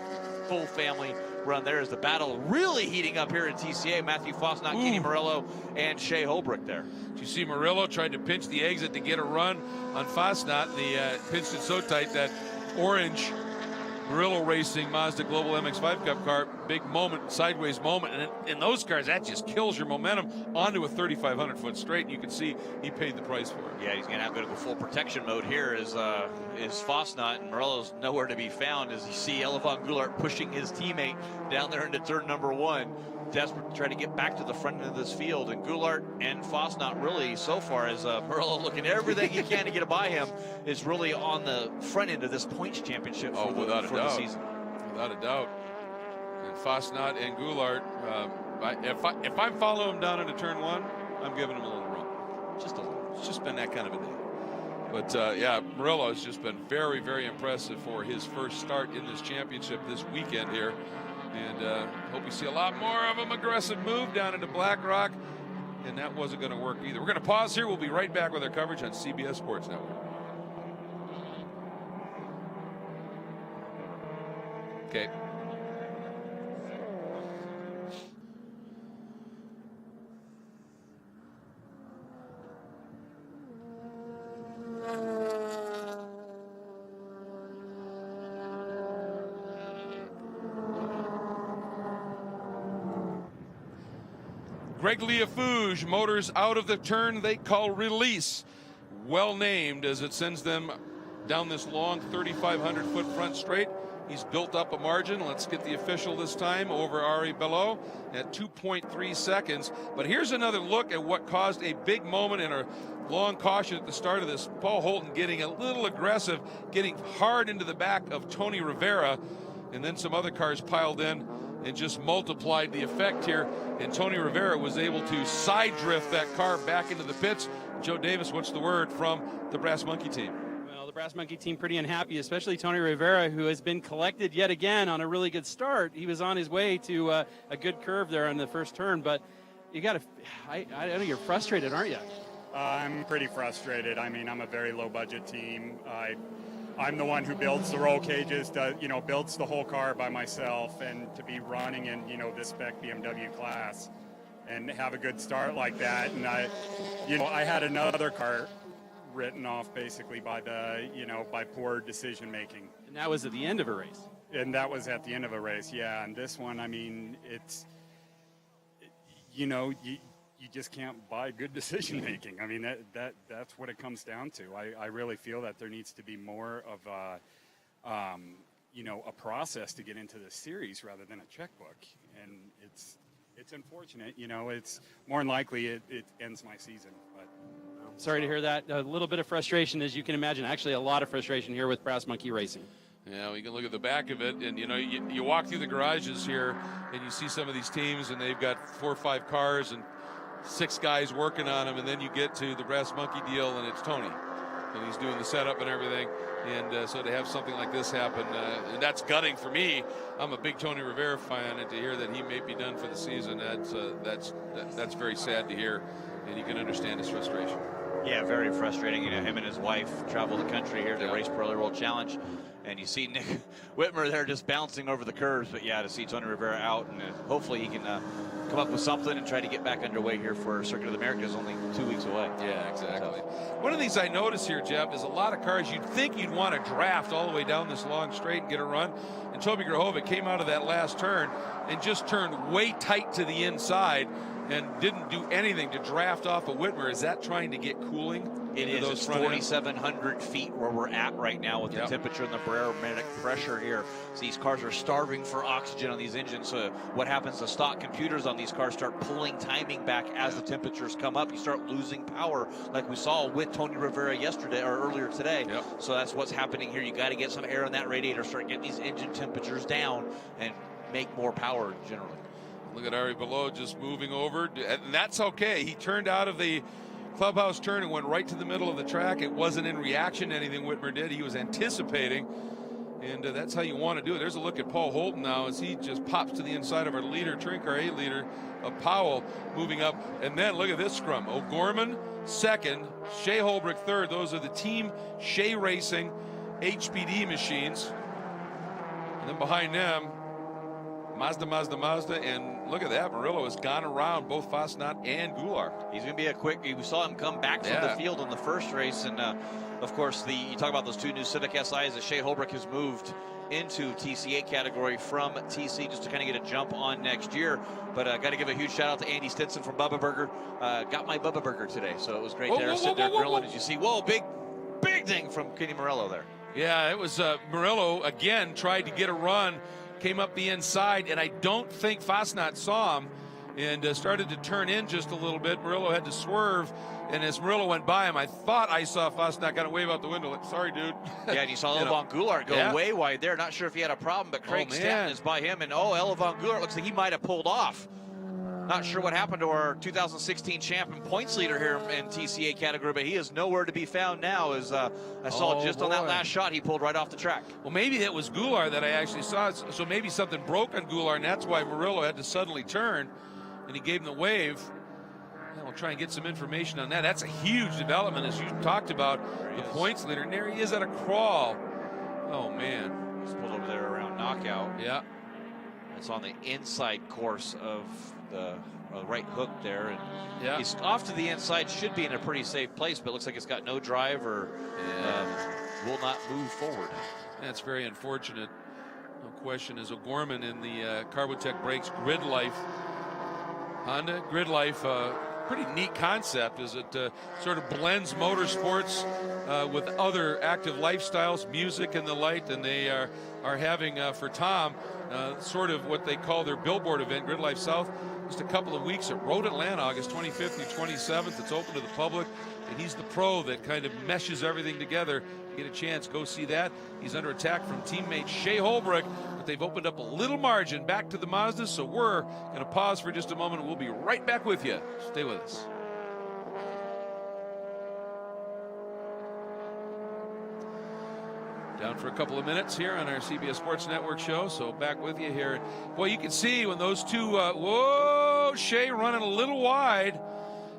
full family run there. As the battle really heating up here in TCA. Matthew Fosnot, Kenny Murillo, and Shea Holbrook there. Did you see Murillo tried to pinch the exit to get a run on Fosnot? The pinched it so tight that orange Murillo Racing Mazda Global MX-5 Cup car, big moment, sideways moment, and in those cars, that just kills your momentum onto a 3,500-foot straight, and you can see he paid the price for it. Yeah, he's going to have to go full protection mode here is Fosnot, and Murillo's nowhere to be found as you see Elevon Goulart pushing his teammate down there into turn number 1. Desperate to try to get back to the front end of this field, and Goulart and Fosnot really so far as Murillo looking everything he can to get by him is really on the front end of this points championship for the season. Without a doubt. And Fosnot and Goulart, if I'm following him down into turn 1, I'm giving him a little run. Just a little. It's just been that kind of a day. But yeah, Murillo has just been very, very impressive for his first start in this championship this weekend here. And hope we see a lot more of him. Aggressive move down into Black Rock. And that wasn't going to work either. We're going to pause here. We'll be right back with our coverage on CBS Sports Network. Okay. Greg Leafouge, motors out of the turn they call release. Well named as it sends them down this long 3,500-foot front straight. He's built up a margin. Let's get the official this time over Ari Bello at 2.3 seconds. But here's another look at what caused a big moment in a long caution at the start of this. Paul Holton getting a little aggressive, getting hard into the back of Tony Rivera, and then some other cars piled in. and just multiplied the effect here. And Tony Rivera was able to side drift that car back into the pits. Joe Davis, what's the word from the Brass Monkey team? Well, the Brass Monkey team pretty unhappy, especially Tony Rivera, who has been collected yet again on a really good start. He was on his way to a good curve there on the first turn, but you got to, I know you're frustrated, aren't you? I'm pretty frustrated. I mean, I'm a very low budget team. I'm the one who builds the roll cages, builds the whole car by myself, and to be running in, this spec BMW class and have a good start like that. And I had another car written off basically by by poor decision making. And that was at the end of a race. And that was at the end of a race, yeah. And this one, I mean, it's, you just can't buy good decision making. I mean, that's what it comes down to. I really feel that there needs to be more of a process to get into this series rather than a checkbook. And it's unfortunate. It's more than likely it ends my season. But sorry to hear that. A little bit of frustration, as you can imagine. Actually, a lot of frustration here with Brass Monkey Racing. Yeah, we can look at the back of it, and you walk through the garages here, and you see some of these teams, and they've got 4 or 5 cars and 6 guys working on them, and then you get to the Brass Monkey deal, and it's Tony, and he's doing the setup and everything. And so to have something like this happen, and that's gutting for me. I'm a big Tony Rivera fan, and to hear that he may be done for the season, that's very sad to hear, and you can understand his frustration. Yeah, very frustrating. Him and his wife travel the country here to race Pirelli World Challenge, and you see Nick Whitmer there just bouncing over the curves. But yeah, to see Tony Rivera out, and hopefully he can come up with something and try to get back underway here for Circuit of the Americas, only 2 weeks away. Yeah, exactly. One of the things I notice here, Jeff, is a lot of cars you'd think you'd want to draft all the way down this long straight and get a run. And Toby Grahovic came out of that last turn and just turned way tight to the inside and didn't do anything to draft off of Whitmer. Is that trying to get cooling? It is. It's 4,700 feet where we're at right now with the temperature and the barometric pressure here. So these cars are starving for oxygen on these engines. So what happens, the stock computers on these cars start pulling timing back as the temperatures come up. You start losing power like we saw with Tony Rivera yesterday or earlier today. So that's what's happening here. You got to get some air in that radiator, start getting these engine temperatures down and make more power generally. Look at Ari Below just moving over, and that's okay. He turned out of the clubhouse turn and went right to the middle of the track. It wasn't in reaction to anything Whitmer did. He was anticipating, and that's how you want to do it. There's a look at Paul Holton now as he just pops to the inside of our leader, Trinker, 8 leader of Powell, moving up. And then look at this scrum. O'Gorman second, Shea Holbrook third. Those are the Team Shea Racing HPD machines. And then behind them, Mazda, and look at that. Murillo has gone around both Fasnacht and Goulart. He's going to be a quick, we saw him come back from the field in the first race, and of course, you talk about those 2 new Civic SIs that Shea Holbrook has moved into TCA category from TC just to kind of get a jump on next year. But got to give a huge shout out to Andy Stinson from Bubba Burger. Got my Bubba Burger today, so it was great sitting there grilling as you see. Whoa, big thing from Kenny Murillo there. Yeah, it was Murillo again tried to get a run. Came up the inside, and I don't think Fasnacht saw him and started to turn in just a little bit. Murillo had to swerve, and as Murillo went by him, I thought I saw Fasnacht kind of wave out the window like, sorry, dude. Yeah, and you saw Elevon Goulart go way wide there. Not sure if he had a problem, but Craig Stanton is by him, and Elevon Goulart looks like he might have pulled off. Not sure what happened to our 2016 champion points leader here in TCA category, but he is nowhere to be found now. As I saw on that last shot, he pulled right off the track. Well, maybe it was Goulart that I actually saw. So maybe something broke on Goulart, and that's why Murillo had to suddenly turn, and he gave him the wave. And we'll try and get some information on that. That's a huge development, as you talked about, the points leader. And there he is at a crawl. Oh, man. He's pulled over there around knockout. Yeah. It's on the inside course of the right hook there, and he's off to the inside, should be in a pretty safe place, but looks like it's got no drive or will not move forward. That's very unfortunate. No question. Is O'Gorman in the Carbotech Brakes Grid Life Honda Grid Life? Pretty neat concept as it sort of blends motorsports with other active lifestyles, music and the light, and they are having for Tom sort of what they call their billboard event, Grid Life South, just a couple of weeks at Road Atlanta, August 25th through 27th. It's open to the public, and he's the pro that kind of meshes everything together. Get a chance, go see that. He's under attack from teammate Shea Holbrook, but they've opened up a little margin back to the Mazdas, so we're going to pause for just a moment, and we'll be right back with you. Stay with us. Down for a couple of minutes here on our CBS Sports Network show, so back with you here. Boy, you can see when those two, whoa, Shea running a little wide.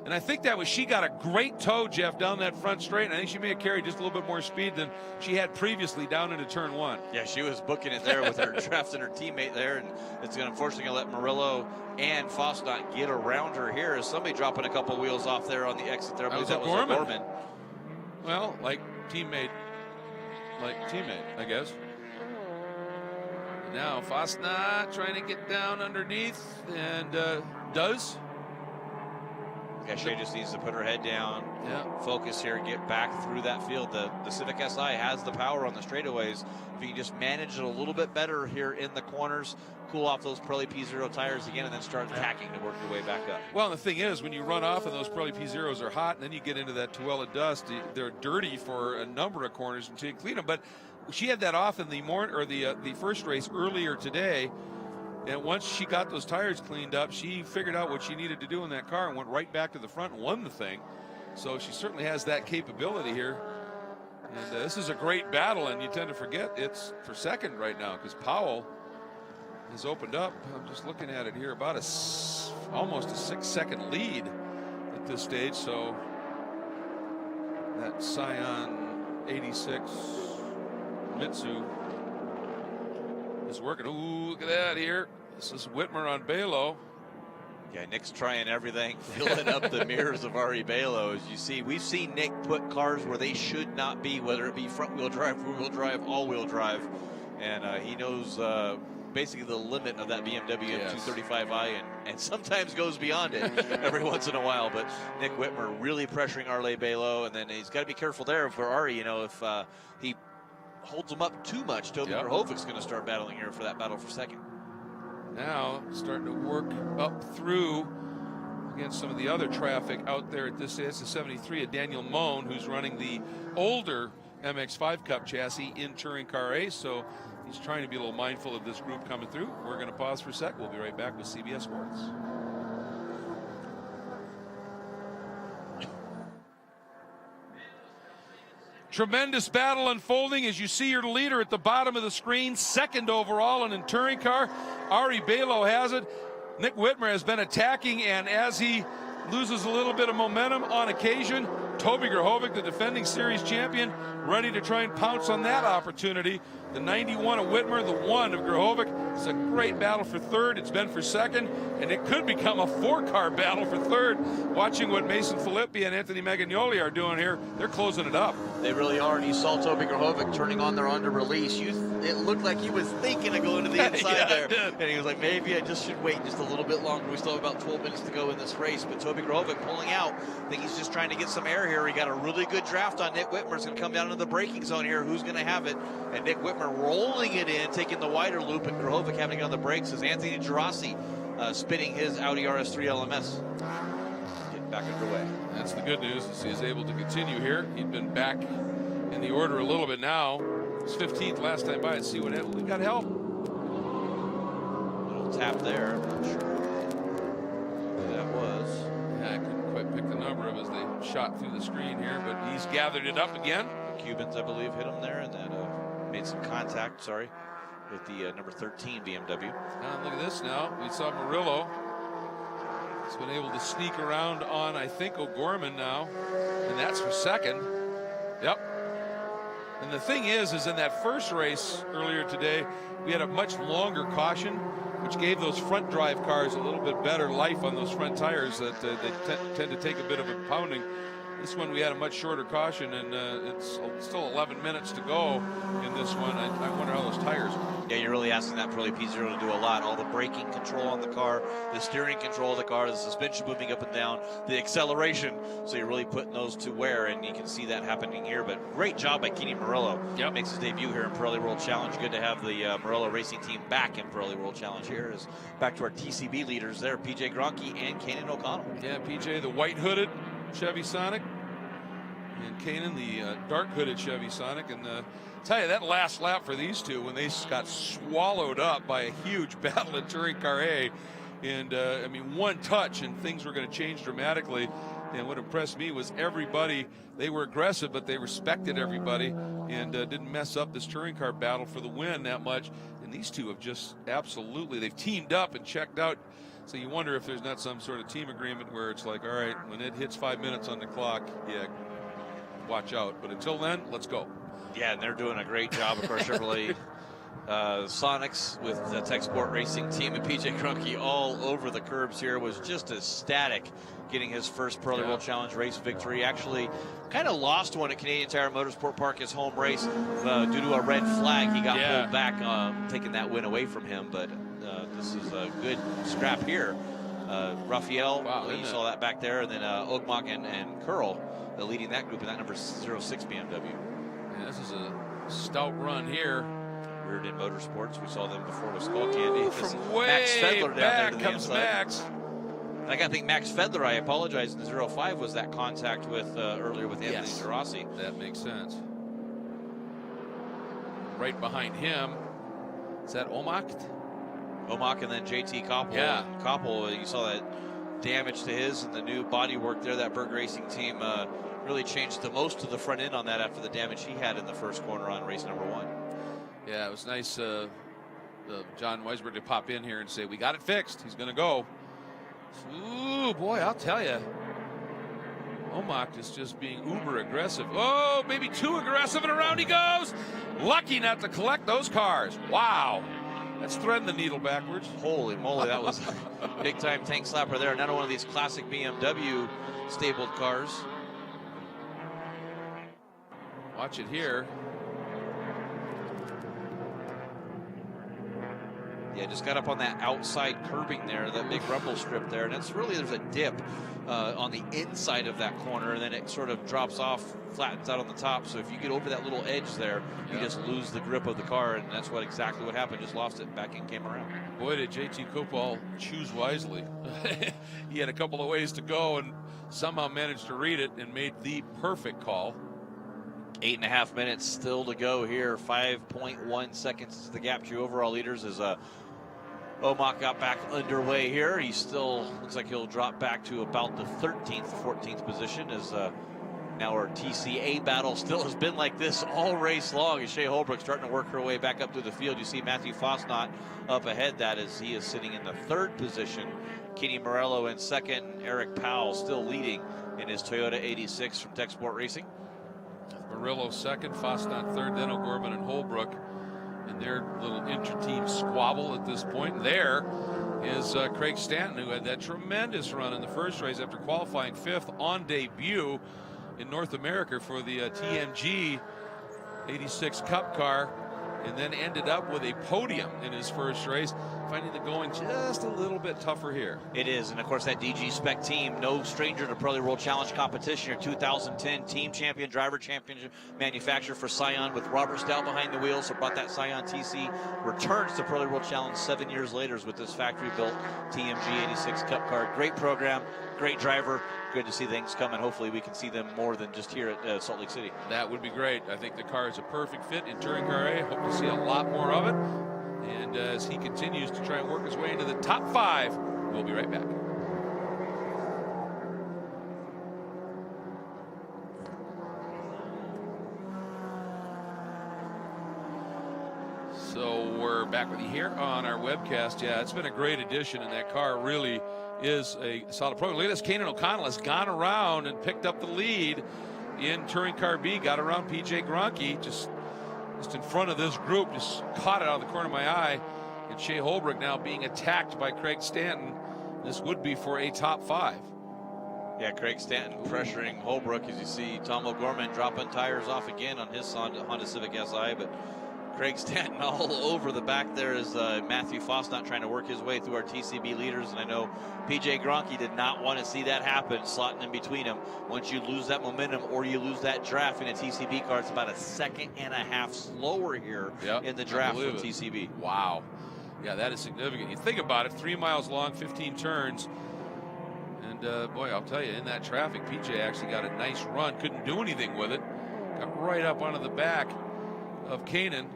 And I think that was, she got a great toe, Jeff, down that front straight. And I think she may have carried just a little bit more speed than she had previously down into turn one. Yeah, she was booking it there with her draft and her teammate there. And it's unfortunately going to let Murillo and Fosnot get around her here. As somebody dropping a couple wheels off there on the exit there. I believe that was Gorman. Well, like teammate, I guess. Now Fosnot trying to get down underneath and does. Yeah, Shea just needs to put her head down, focus here, get back through that field. The Civic Si has the power on the straightaways. If you can just manage it a little bit better here in the corners, cool off those Pirelli P0 tires again, and then start attacking to work your way back up. Well, the thing is, when you run off and those Pirelli P0s are hot, and then you get into that Tuella dust, they're dirty for a number of corners until you clean them. But she had that off in the the first race earlier today. And once she got those tires cleaned up, she figured out what she needed to do in that car and went right back to the front and won the thing. So she certainly has that capability here. And this is a great battle, and you tend to forget it's for second right now because Powell has opened up. I'm just looking at it here, about almost a 6-second lead at this stage. So that Scion 86 Mitsu is working. Ooh, look at that here. This is Whitmer on Belo. Yeah, Nick's trying everything, filling up the mirrors of Ari Belo. As you see, we've seen Nick put cars where they should not be, whether it be front-wheel drive, rear-wheel drive, all-wheel drive. And he knows basically the limit of that BMW M235i and sometimes goes beyond it every once in a while. But Nick Whitmer really pressuring Arle Belo, and then he's got to be careful there for Ari, if he holds him up too much. Toby Verhoeven's going to start battling here for that battle for second. Now starting to work up through against some of the other traffic out there at this stage. It's the 73 of Daniel Moan, who's running the older MX-5 Cup chassis in Touring Car A, so he's trying to be a little mindful of this group coming through. We're going to pause for a sec. We'll be right back with CBS Sports. Tremendous battle unfolding as you see your leader at the bottom of the screen, second overall in touring car. Ari Belo has it. Nick Whitmer has been attacking, and as he loses a little bit of momentum on occasion, Toby Grahovic, the defending series champion, ready to try and pounce on that opportunity. The 91 of Whitmer, the 1 of Grahovic. It's a great battle for third. It's been for second, and it could become a 4-car battle for third. Watching what Mason Filippi and Anthony Magagnoli are doing here, they're closing it up. They really are, and you saw Toby Grahovic turning on their under release. It looked like he was thinking of going to the inside there. And he was like, maybe I just should wait just a little bit longer. We still have about 12 minutes to go in this race, but Toby Grahovic pulling out. I think he's just trying to get some air here. He got a really good draft on Nick Whitmer. It's going to come down into the braking zone here. Who's going to have it? And Nick Whitmer rolling it in, taking the wider loop, and Grahovic having it on the brakes as Anthony Gerasi spinning his Audi RS3 LMS. Getting back underway. That's the good news, is he's able to continue here. He'd been back in the order a little bit now. It's 15th last time by. Let's see what we got help. Little tap there. I'm not sure who that was. Yeah, I couldn't quite pick the number of as they shot through the screen here, but he's gathered it up again. The Cubans, I believe, hit him there, and then made some contact, with the number 13 BMW. Look at this now. We saw Murillo. He's been able to sneak around on, I think, O'Gorman now, and that's for second. Yep. And the thing is in that first race earlier today, we had a much longer caution, which gave those front drive cars a little bit better life on those front tires that they tend to take a bit of a pounding. This one we had a much shorter caution, and it's still 11 minutes to go in this one. I wonder how those tires are. Yeah, you're really asking that Pirelli P0 to do a lot. All the braking control on the car, the steering control of the car, the suspension moving up and down, the acceleration. So you're really putting those to wear, and you can see that happening here. But great job by Kenny Murillo. Yep. Makes his debut here in Pirelli World Challenge. Good to have the Murillo Racing team back in Pirelli World Challenge here. Is back to our TCB leaders there, PJ Gronke and Kanan O'Connell. Yeah, PJ, the white hooded Chevy Sonic, and Kanan, the dark hooded Chevy Sonic. And tell you, that last lap for these two, when they got swallowed up by a huge battle in Touring Car A, and I mean, one touch and things were going to change dramatically. And what impressed me was everybody, they were aggressive, but they respected everybody and didn't mess up this touring car battle for the win that much. And these two have just absolutely, they've teamed up and checked out. So you wonder if there's not some sort of team agreement where it's like, all right, when it hits 5 minutes on the clock, yeah, watch out. But until then, let's go. Yeah, and they're doing a great job. Of course, Chevrolet Sonics with the Tech Sport Racing team, and PJ Gronke all over the curbs here, was just ecstatic getting his first Pirelli World Challenge race victory. Actually kind of lost one at Canadian Tire Motorsport Park, his home race, due to a red flag. He got pulled back, taking that win away from him. But this is a good scrap here. Raphael, you saw that back there, and then Ogmok and Curl leading that group in that number 06 BMW. Yeah, this is a stout run here. Reared in Motorsports. We saw them before with Skull Candy. From way Max Fedler back down there comes Max. And I got to think Max Fedler, I apologize, in the 05 was that contact with earlier with Anthony Gerasi. That makes sense. Right behind him, is that Omak? Omak and then JT Koppel. Yeah. Koppel, you saw that damage to his and the new body work there. That Berg Racing team really changed the most to the front end on that after the damage he had in the first corner on race number 1. Yeah, it was nice John Weisberg to pop in here and say, we got it fixed. He's going to go. Ooh, boy, I'll tell you. Omak is just being uber aggressive. Oh, maybe too aggressive, and around he goes. Lucky not to collect those cars. Wow. That's threading the needle backwards. Holy moly, that was a big-time tank slapper there. Another one of these classic BMW stabled cars. Watch it here. Yeah, just got up on that outside curbing there, that big rumble strip there. And it's really, there's a dip on the inside of that corner, and then it sort of drops off, flattens out on the top. So if you get over that little edge there, you just lose the grip of the car, and that's exactly what happened. Just lost it, back and came around. Boy, did JT Kopal choose wisely. He had a couple of ways to go and somehow managed to read it and made the perfect call. 8.5 minutes still to go here. 5.1 seconds is the gap to overall leaders as Omak got back underway here. He still looks like he'll drop back to about the 13th, 14th position as now our TCA battle still has been like this all race long as Shea Holbrook starting to work her way back up through the field. You see Matthew Fosnot up ahead, that is he is sitting in the 3rd position. Kenny Morello in 2nd, Eric Powell still leading in his Toyota 86 from Tech Sport Racing. Murillo 2nd, Fosnot 3rd, then O'Gorman and Holbrook in their little inter-team squabble at this point. There is Craig Stanton, who had that tremendous run in the first race after qualifying 5th on debut in North America for the TMG 86 Cup car, and then ended up with a podium in his first race, finding the going just a little bit tougher here. It is, and of course that DG Spec team, no stranger to Pirelli World Challenge competition. Your 2010 team champion, driver champion, manufacturer for Scion with Robert Stout behind the wheel, so brought that Scion TC, returns to Pirelli World Challenge 7 years later with this factory-built TMG 86 Cup car. Great program, great driver. Good to see things coming. Hopefully we can see them more than just here at Salt Lake City. That would be great. I think the car is a perfect fit in Touring Car A. Hope to see a lot more of it. And as he continues to try and work his way into the top 5, we'll be right back. So we're back with you here on our webcast. Yeah, it's been a great addition, and that car really is a solid program. Look at this, Kanan O'Connell has gone around and picked up the lead in Touring Car B, got around PJ Gronke, just in front of this group, just caught it out of the corner of my eye. And Shea Holbrook now being attacked by Craig Stanton. This would be for a top 5. Yeah, Craig Stanton pressuring Holbrook as you see Tom O'Gorman dropping tires off again on his Honda Civic Si, but Craig Stanton all over the back there as Matthew Foss not trying to work his way through our TCB leaders. And I know PJ Gronke did not want to see that happen, slotting in between them. Once you lose that momentum or you lose that draft in a TCB car, it's about a second and a half slower here in the draft for TCB. Wow. Yeah, that is significant. You think about it, 3 miles long, 15 turns. And boy, I'll tell you, in that traffic, PJ actually got a nice run. Couldn't do anything with it. Got right up onto the back of Kanan.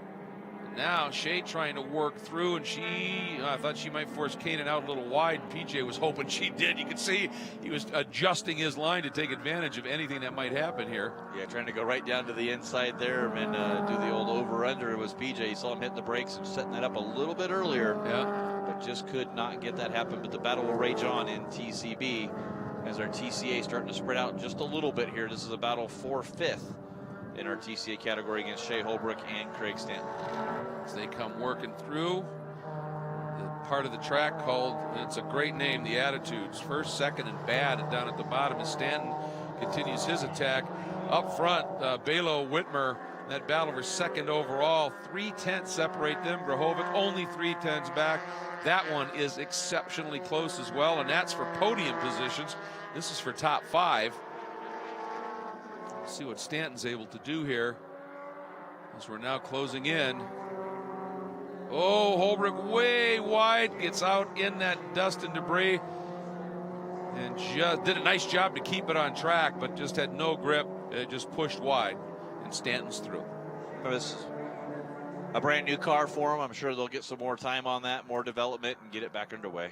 Now Shea trying to work through, and I thought she might force Kanan out a little wide. PJ was hoping she did. You could see he was adjusting his line to take advantage of anything that might happen here. Yeah, trying to go right down to the inside there and do the old over-under. It was PJ. You saw him hit the brakes and setting that up a little bit earlier. Yeah. But just could not get that happen. But the battle will rage on in TCB as our TCA starting to spread out just a little bit here. This is a battle for 5th in our TCA category against Shea Holbrook and Craig Stanton. As they come working through the part of the track called, it's a great name, the Attitudes. First, second, and bad. And down at the bottom as Stanton continues his attack. Up front, Belo Whitmer, that battle for second overall. 3/10 separate them. Grahovic only 3/10 back. That one is exceptionally close as well, and that's for podium positions. This is for top 5. See what Stanton's able to do here as we're now closing in. Oh, Holbrook way wide, gets out in that dust and debris, and just did a nice job to keep it on track, but just had no grip. It just pushed wide, and Stanton's through. This is a brand new car for them. I'm sure they'll get some more time on that, more development, and get it back underway.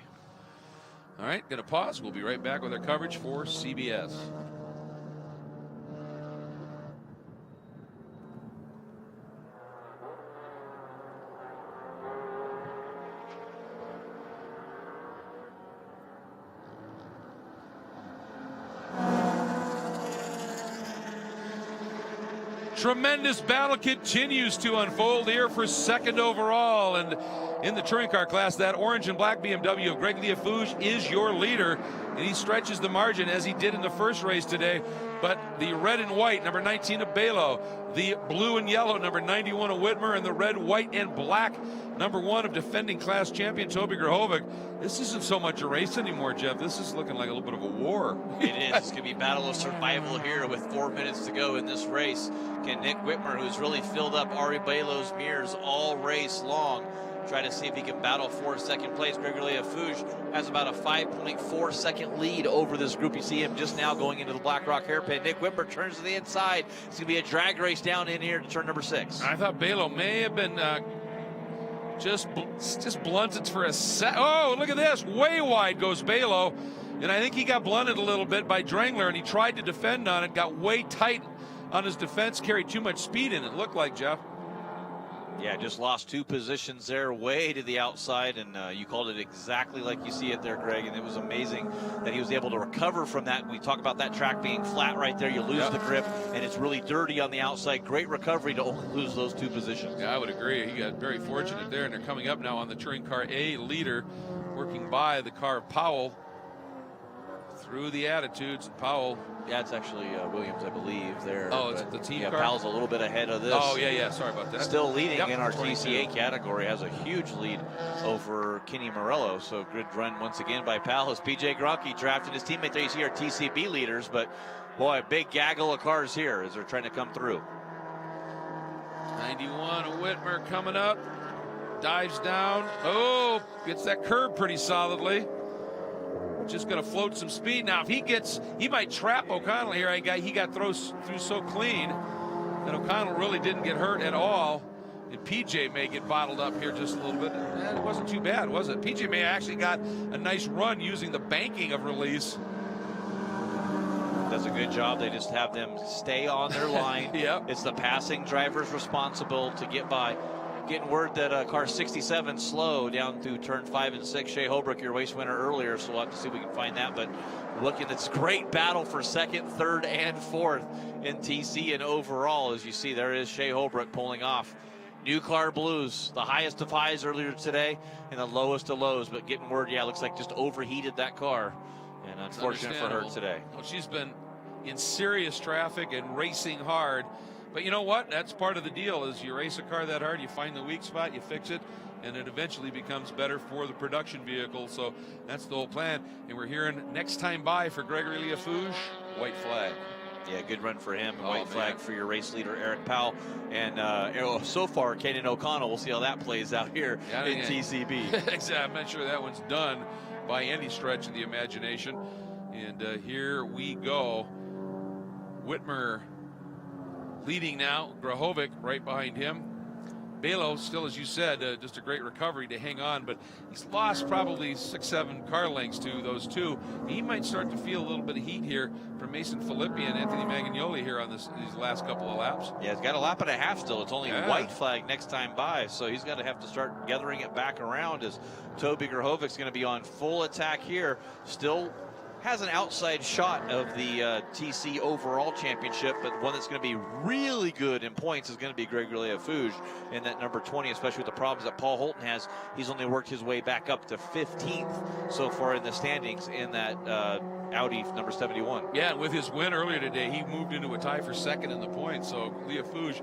All right, gonna pause. We'll be right back with our coverage for CBS. Tremendous battle continues to unfold here for second overall, and in the touring car class, that orange and black BMW of Greg Liafouge is your leader, and he stretches the margin as he did in the first race today. But the red and white, number 19 of Belo, the blue and yellow, number 91 of Whitmer, and the red, white, and black, number 1 of defending class champion Toby Grahovic. This isn't so much a race anymore, Jeff. This is looking like a little bit of a war. It is. It's going to be battle of survival here with 4 minutes to go in this race. Can Nick Whitmer, who's really filled up Ari Belo's mirrors all race long, try to see if he can battle for second place? Gregory Liafouge has about a 5.4 second lead over this group. You see him just now going into the Black Rock hairpin. Nick Whitmer turns to the inside. It's going to be a drag race down in here to turn number 6. I thought Belo may have been just blunted for a set. Oh, look at this. Way wide goes Belo. And I think he got blunted a little bit by Drangler, and he tried to defend on it, got way tight on his defense, carried too much speed in it, looked like, Jeff. Yeah, just lost 2 positions there, way to the outside, and you called it exactly like you see it there, Greg, and it was amazing that he was able to recover from that. We talk about that track being flat right there. You lose the grip, and it's really dirty on the outside. Great recovery to only lose those 2 positions. Yeah, I would agree. He got very fortunate there, and they're coming up now on the Touring Car A leader, working by the car of Powell through the Attitudes. Powell. Yeah, it's actually Williams, I believe, there. Oh, it's the team car? Powell's a little bit ahead of this. Oh, yeah, sorry about that. Still leading in our TCA category, has a huge lead over Kenny Morello. So good run once again by Powell as PJ Gronke drafted his teammate there. You see our TCB leaders, but boy, a big gaggle of cars here as they're trying to come through. 91 of Whitmer coming up, dives down. Oh, gets that curb pretty solidly. Just going to float some speed. Now, if he might trap O'Connell here. He got through so clean that O'Connell really didn't get hurt at all. And PJ may get bottled up here just a little bit. It wasn't too bad, was it? PJ may actually got a nice run using the banking of release. Does a good job. They just have them stay on their line. Yep. It's the passing driver's responsible to get by. Getting word that car 67 slow down through turn 5 and 6. Shea Holbrook, your race winner earlier, so we'll have to see if we can find that. But looking, it's great battle for second, third, and fourth in TC and overall. As you see, there is Shea Holbrook pulling off. New car blues, the highest of highs earlier today and the lowest of lows. But getting word, yeah, looks like just overheated that car. And unfortunate for her today. Well, she's been in serious traffic and racing hard. But you know what? That's part of the deal. Is you race a car that hard, you find the weak spot, you fix it, and it eventually becomes better for the production vehicle. So that's the whole plan. And we're hearing next time by for Gregory Liafouge, white flag. Yeah, good run for him. Oh, White flag man. for your race leader, Eric Powell. And so far, Kaden O'Connell, we'll see how that plays out here in TCB. Exactly. I'm not sure that one's done by any stretch of the imagination. And here we go. Whitmer leading now. Grahovic right behind him. Belo still, as you said, just a great recovery to hang on, but he's lost probably 6-7 car lengths to those two. He might start to feel a little bit of heat here from Mason Filippi and Anthony Magagnoli here on these last couple of laps. Yeah, he's got a lap and a half still. It's only a white flag next time by, so he's got to have to start gathering it back around as Toby Grahovic's going to be on full attack here. Still has an outside shot of the TC overall championship, but one that's going to be really good in points is going to be Gregory Liafouge in that number 20, especially with the problems that Paul Holton has. He's only worked his way back up to 15th so far in the standings in that Audi number 71. Yeah, and with his win earlier today, he moved into a tie for second in the points. So Liafouge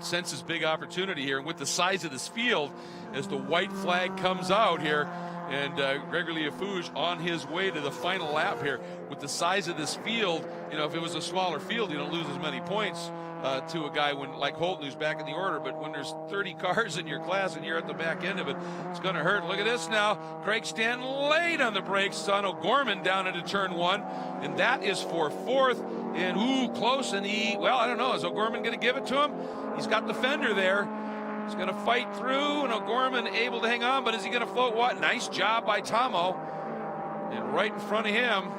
senses big opportunity here. And with the size of this field, as the white flag comes out here, and Gregory Liafouge on his way to the final lap here. With the size of this field, you know, if it was a smaller field, you don't lose as many points to a guy like Holton, who's back in the order. But when there's 30 cars in your class and you're at the back end of it, it's going to hurt. Look at this now. Craig Stanton late on the brakes on O'Gorman down into turn 1, and that is for 4th. And close, and I don't know. Is O'Gorman going to give it to him? He's got the fender there. He's going to fight through, and O'Gorman able to hang on, but is he going to float what? Nice job by Tomo. And right in front of him,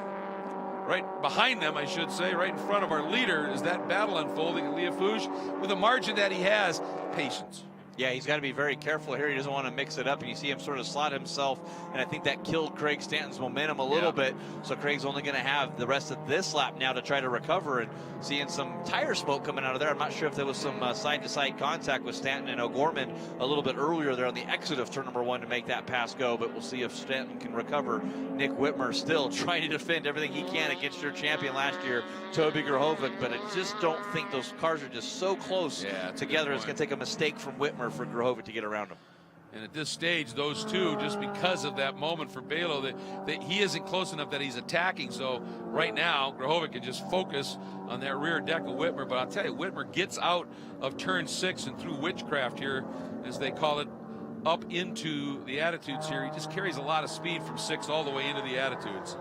right behind them, I should say, right in front of our leader, is that battle unfolding. Liafouge, with a margin that he has, patience. Yeah, he's got to be very careful here. He doesn't want to mix it up, and you see him sort of slot himself, and I think that killed Craig Stanton's momentum a little bit. So Craig's only going to have the rest of this lap now to try to recover, and seeing some tire smoke coming out of there. I'm not sure if there was some side-to-side contact with Stanton and O'Gorman a little bit earlier there on the exit of turn number 1 to make that pass go, but we'll see if Stanton can recover. Nick Whitmer still trying to defend everything he can against your champion last year, Toby Grahovic, but I just don't think those cars are just so close together. It's going to take a mistake from Whitmer for Grahovic to get around him. And at this stage, those two, just because of that moment for Belo, that he isn't close enough that he's attacking. So right now, Grahovic can just focus on that rear deck of Whitmer. But I'll tell you, Whitmer gets out of turn 6 and through witchcraft here, as they call it, up into the attitudes here. He just carries a lot of speed from 6 all the way into the attitudes.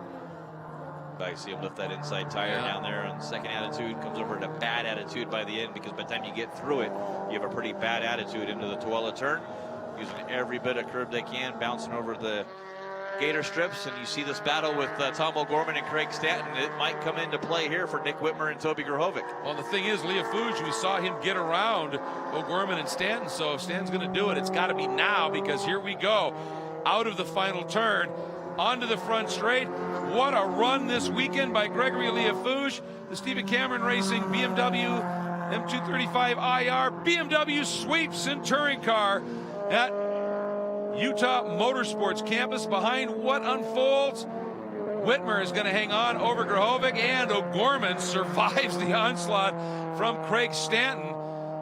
I see him lift that inside tire down there on the second attitude, comes over to bad attitude by the end, because by the time you get through it, you have a pretty bad attitude into the Tuella turn, using every bit of curb they can, bouncing over the gator strips, and you see this battle with Tom O'Gorman and Craig Stanton. It might come into play here for Nick Whitmer and Toby Grahovic. Well, the thing is, Liafouge, we saw him get around O'Gorman and Stanton, so if Stanton's going to do it, it's got to be now, because here we go, out of the final turn, onto the front straight. What a run this weekend by Gregory Liafouge. The Stephen Cameron Racing BMW M235 IR BMW sweeps in touring car at Utah Motorsports campus. Behind what unfolds, Whitmer is going to hang on over Grahovic, and O'Gorman survives the onslaught from Craig Stanton.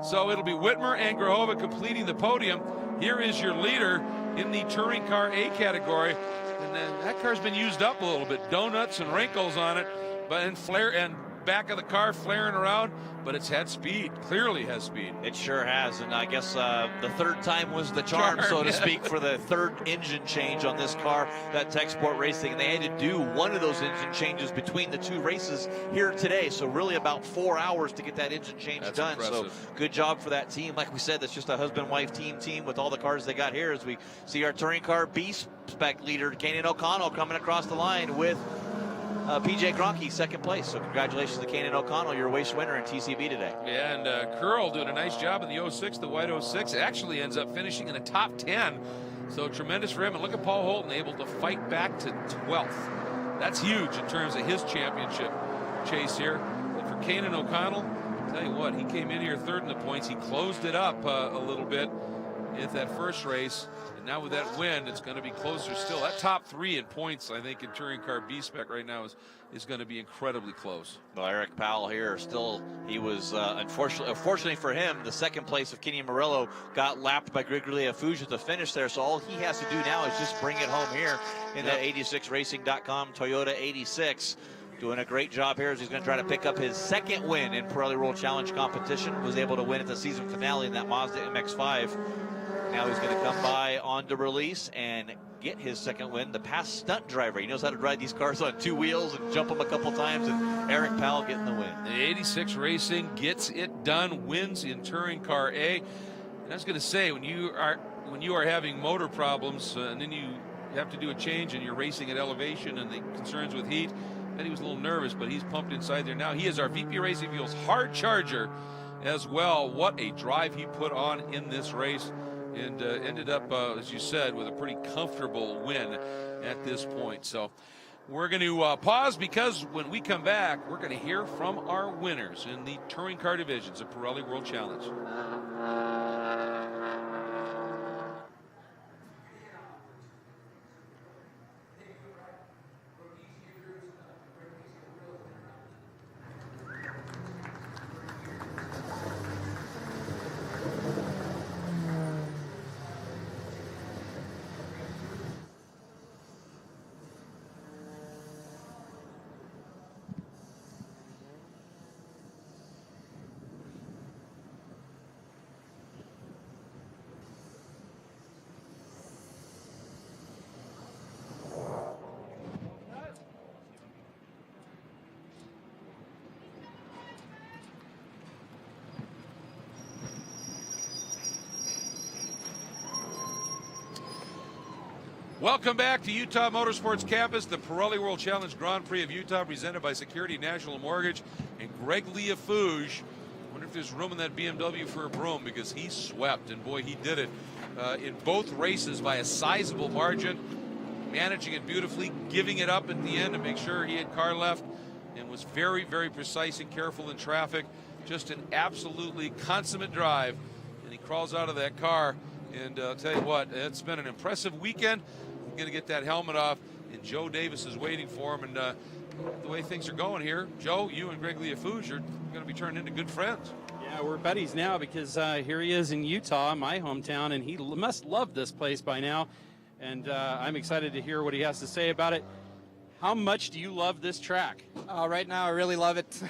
So it'll be Whitmer and Grahovic completing the podium. Here is your leader in the touring car A category. And then that car's been used up a little bit. Donuts and wrinkles on it, but and flare and back of the car flaring around, but it's had speed. Clearly has speed. It sure has, and I guess the third time was the charm, so to speak, for the third engine change on this car, that Tech Sport Racing, and they had to do one of those engine changes between the two races here today, so really about 4 hours to get that engine change done. Impressive. So good job for that team. Like we said, that's just a husband-wife team with all the cars they got here, as we see our touring car B-spec leader, Kanan O'Connell, coming across the line with PJ Gronke, second place. So congratulations to Kanan O'Connell, your race winner in TCB today. Yeah, and Curl doing a nice job in the 06, the white 06. Actually ends up finishing in the top 10. So tremendous for him. And look at Paul Holton able to fight back to 12th. That's huge in terms of his championship chase here. And for Kanan O'Connell, I'll tell you what, he came in here third in the points. He closed it up a little bit. at that first race. And now with that win, it's going to be closer still. That top 3 in points, I think, in touring car B spec right now is going to be incredibly close. Well, Eric Powell here still, he was, unfortunately for him, the second place of Kenny Murillo got lapped by Gregory Afuge at the finish there. So all he has to do now is just bring it home here in the 86racing.com Toyota 86. Doing a great job here as he's going to try to pick up his second win in Pirelli World Challenge competition. Was able to win at the season finale in that Mazda MX-5. Now he's going to come by on the release and get his second win. The past stunt driver. He knows how to drive these cars on 2 wheels and jump them a couple times. And Eric Powell getting the win. The 86 Racing gets it done, wins in touring car A. And I was going to say, when you are having motor problems and then you have to do a change and you're racing at elevation and the concerns with heat, and he was a little nervous, but he's pumped inside there now. He is our VP Racing Fuels hard charger as well. What a drive he put on in this race, and ended up, as you said, with a pretty comfortable win at this point. So we're going to pause, because when we come back, we're going to hear from our winners in the touring car divisions of Pirelli World Challenge. Welcome back to Utah Motorsports Campus, the Pirelli World Challenge Grand Prix of Utah, presented by Security National Mortgage and Greg Leafouge. Wonder if there's room in that BMW for a broom, because he swept, and boy, he did it in both races by a sizable margin, managing it beautifully, giving it up at the end to make sure he had car left, and was very, very precise and careful in traffic. Just an absolutely consummate drive, and he crawls out of that car. And I'll tell you what, it's been an impressive weekend. We're going to get that helmet off, and Joe Davis is waiting for him. And the way things are going here, Joe, you and Greg Leafouge are going to be turning into good friends. Yeah, we're buddies now, because here he is in Utah, my hometown, and he must love this place by now. And I'm excited to hear what he has to say about it. How much do you love this track? Right now, I really love it.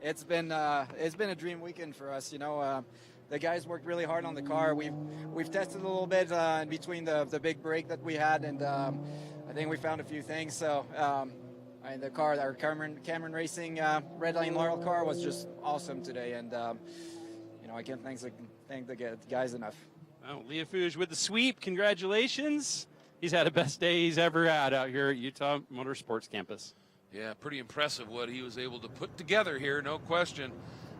It's been a dream weekend for us. You know, the guys worked really hard on the car. We've tested a little bit in between the big break that we had, and I think we found a few things. So the car, our Cameron Racing Redline Laurel car, was just awesome today, and you know, I can't thank the guys enough. Well, Leafouge with the sweep. Congratulations. He's had the best day he's ever had out here at Utah Motorsports Campus. Yeah, pretty impressive what he was able to put together here, no question.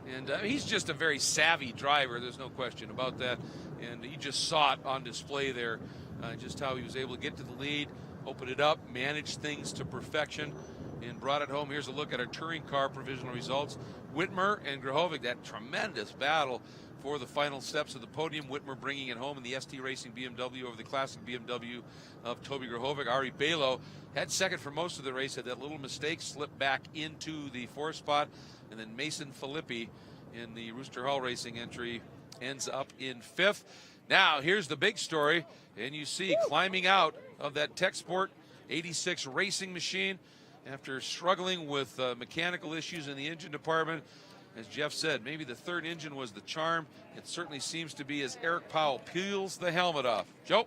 And he's just a very savvy driver, there's no question about that. And you just saw it on display there, just how he was able to get to the lead, open it up, manage things to perfection, and brought it home. Here's a look at our touring car provisional results. Whitmer and Grahovic, that tremendous battle for the final steps of the podium. Whitmer bringing it home in the ST Racing BMW over the classic BMW of Toby Grahovic. Ari Balo had second for most of the race, had that little mistake, slipped back into the fourth spot. And then Mason Filippi in the Rooster Hall Racing entry ends up in fifth. Now, here's the big story. And you see climbing out of that Tech Sport 86 racing machine after struggling with mechanical issues in the engine department. As Jeff said, maybe the third engine was the charm. It certainly seems to be, as Eric Powell peels the helmet off. Joe?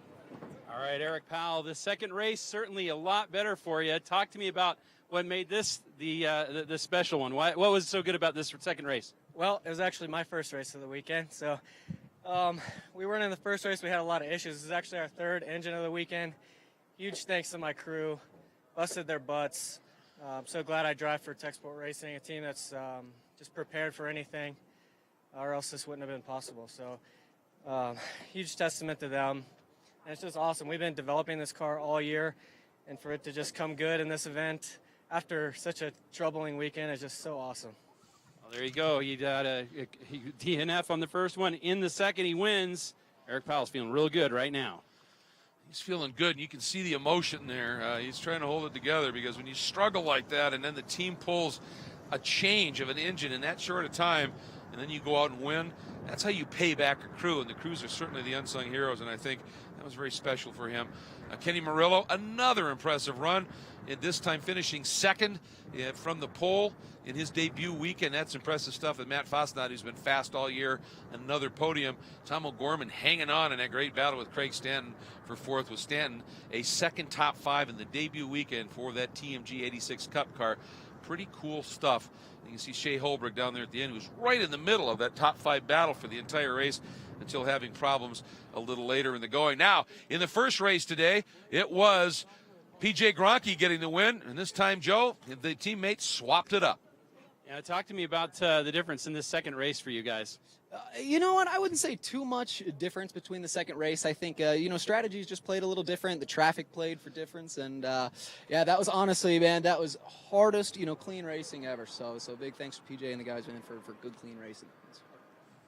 All right, Eric Powell, the second race certainly a lot better for you. Talk to me about what made this the special one. What was so good about this second race? Well, it was actually my first race of the weekend. So we weren't in the first race. We had a lot of issues. This is actually our third engine of the weekend. Huge thanks to my crew. Busted their butts. I'm so glad I drive for Tech Sport Racing, a team that's just prepared for anything, or else this wouldn't have been possible. So huge testament to them. And it's just awesome. We've been developing this car all year, and for it to just come good in this event after such a troubling weekend is just so awesome. Well, there you go. He got a DNF on the first one. In the second, he wins. Eric Powell's feeling real good right now. He's feeling good, and you can see the emotion there. He's trying to hold it together, because when you struggle like that and then the team pulls a change of an engine in that short a time, and then you go out and win, that's how you pay back a crew, and the crews are certainly the unsung heroes, and I think that was very special for him. Kenny Murillo, another impressive run, and this time finishing second from the pole in his debut weekend. That's impressive stuff. And Matt Fosnot, who's been fast all year, another podium. Tom O'Gorman hanging on in that great battle with Craig Stanton for fourth with Stanton. A second top 5 in the debut weekend for that TMG 86 Cup car. Pretty cool stuff. You can see Shea Holbrook down there at the end, who's right in the middle of that top 5 battle for the entire race, until having problems a little later in the going. Now, in the first race today, it was P.J. Gronke getting the win, and this time, Joe, the teammates swapped it up. Yeah, talk to me about the difference in this second race for you guys. You know what? I wouldn't say too much difference between the second race. I think, strategies just played a little different. The traffic played for difference. And, yeah, that was honestly, man, that was hardest, clean racing ever. So big thanks to PJ and the guys, man, for good, clean racing.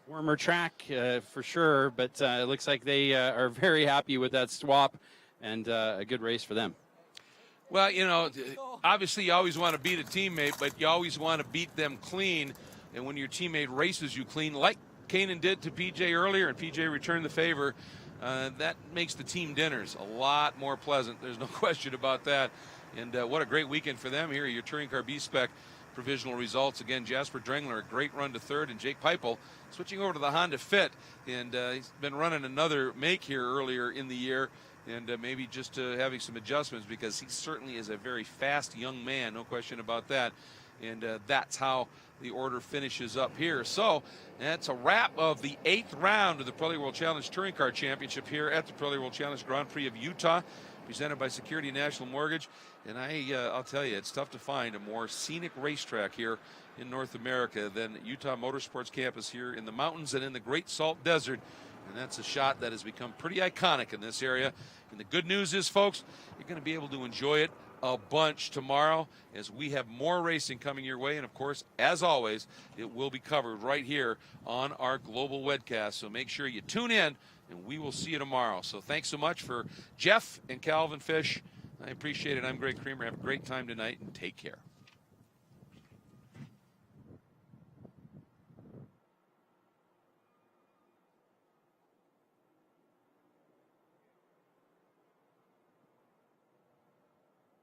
Warmer track for sure, but it looks like they are very happy with that swap, and a good race for them. Well, obviously you always want to beat a teammate, but you always want to beat them clean. And when your teammate races you clean, like Kanan did to PJ earlier, and PJ returned the favor, that makes the team dinners a lot more pleasant. There's no question about that. And what a great weekend for them here. Your touring car B-Spec provisional results. Again, Jasper Drengler, a great run to third, and Jake Peipel switching over to the Honda Fit. And he's been running another make here earlier in the year, and maybe just having some adjustments, because he certainly is a very fast young man, no question about that. And that's how the order finishes up here. So that's a wrap of the 8th round of the Pirelli World Challenge Touring Car Championship here at the Pirelli World Challenge Grand Prix of Utah, presented by Security National Mortgage. And I'll tell you, it's tough to find a more scenic racetrack here in North America than Utah Motorsports Campus here in the mountains and in the Great Salt Desert. And that's a shot that has become pretty iconic in this area. And the good news is, folks, you're going to be able to enjoy it a bunch tomorrow as we have more racing coming your way. And, of course, as always, it will be covered right here on our global webcast. So make sure you tune in, and we will see you tomorrow. So thanks so much for Jeff and Calvin Fish. I appreciate it. I'm Greg Creamer. Have a great time tonight, and take care.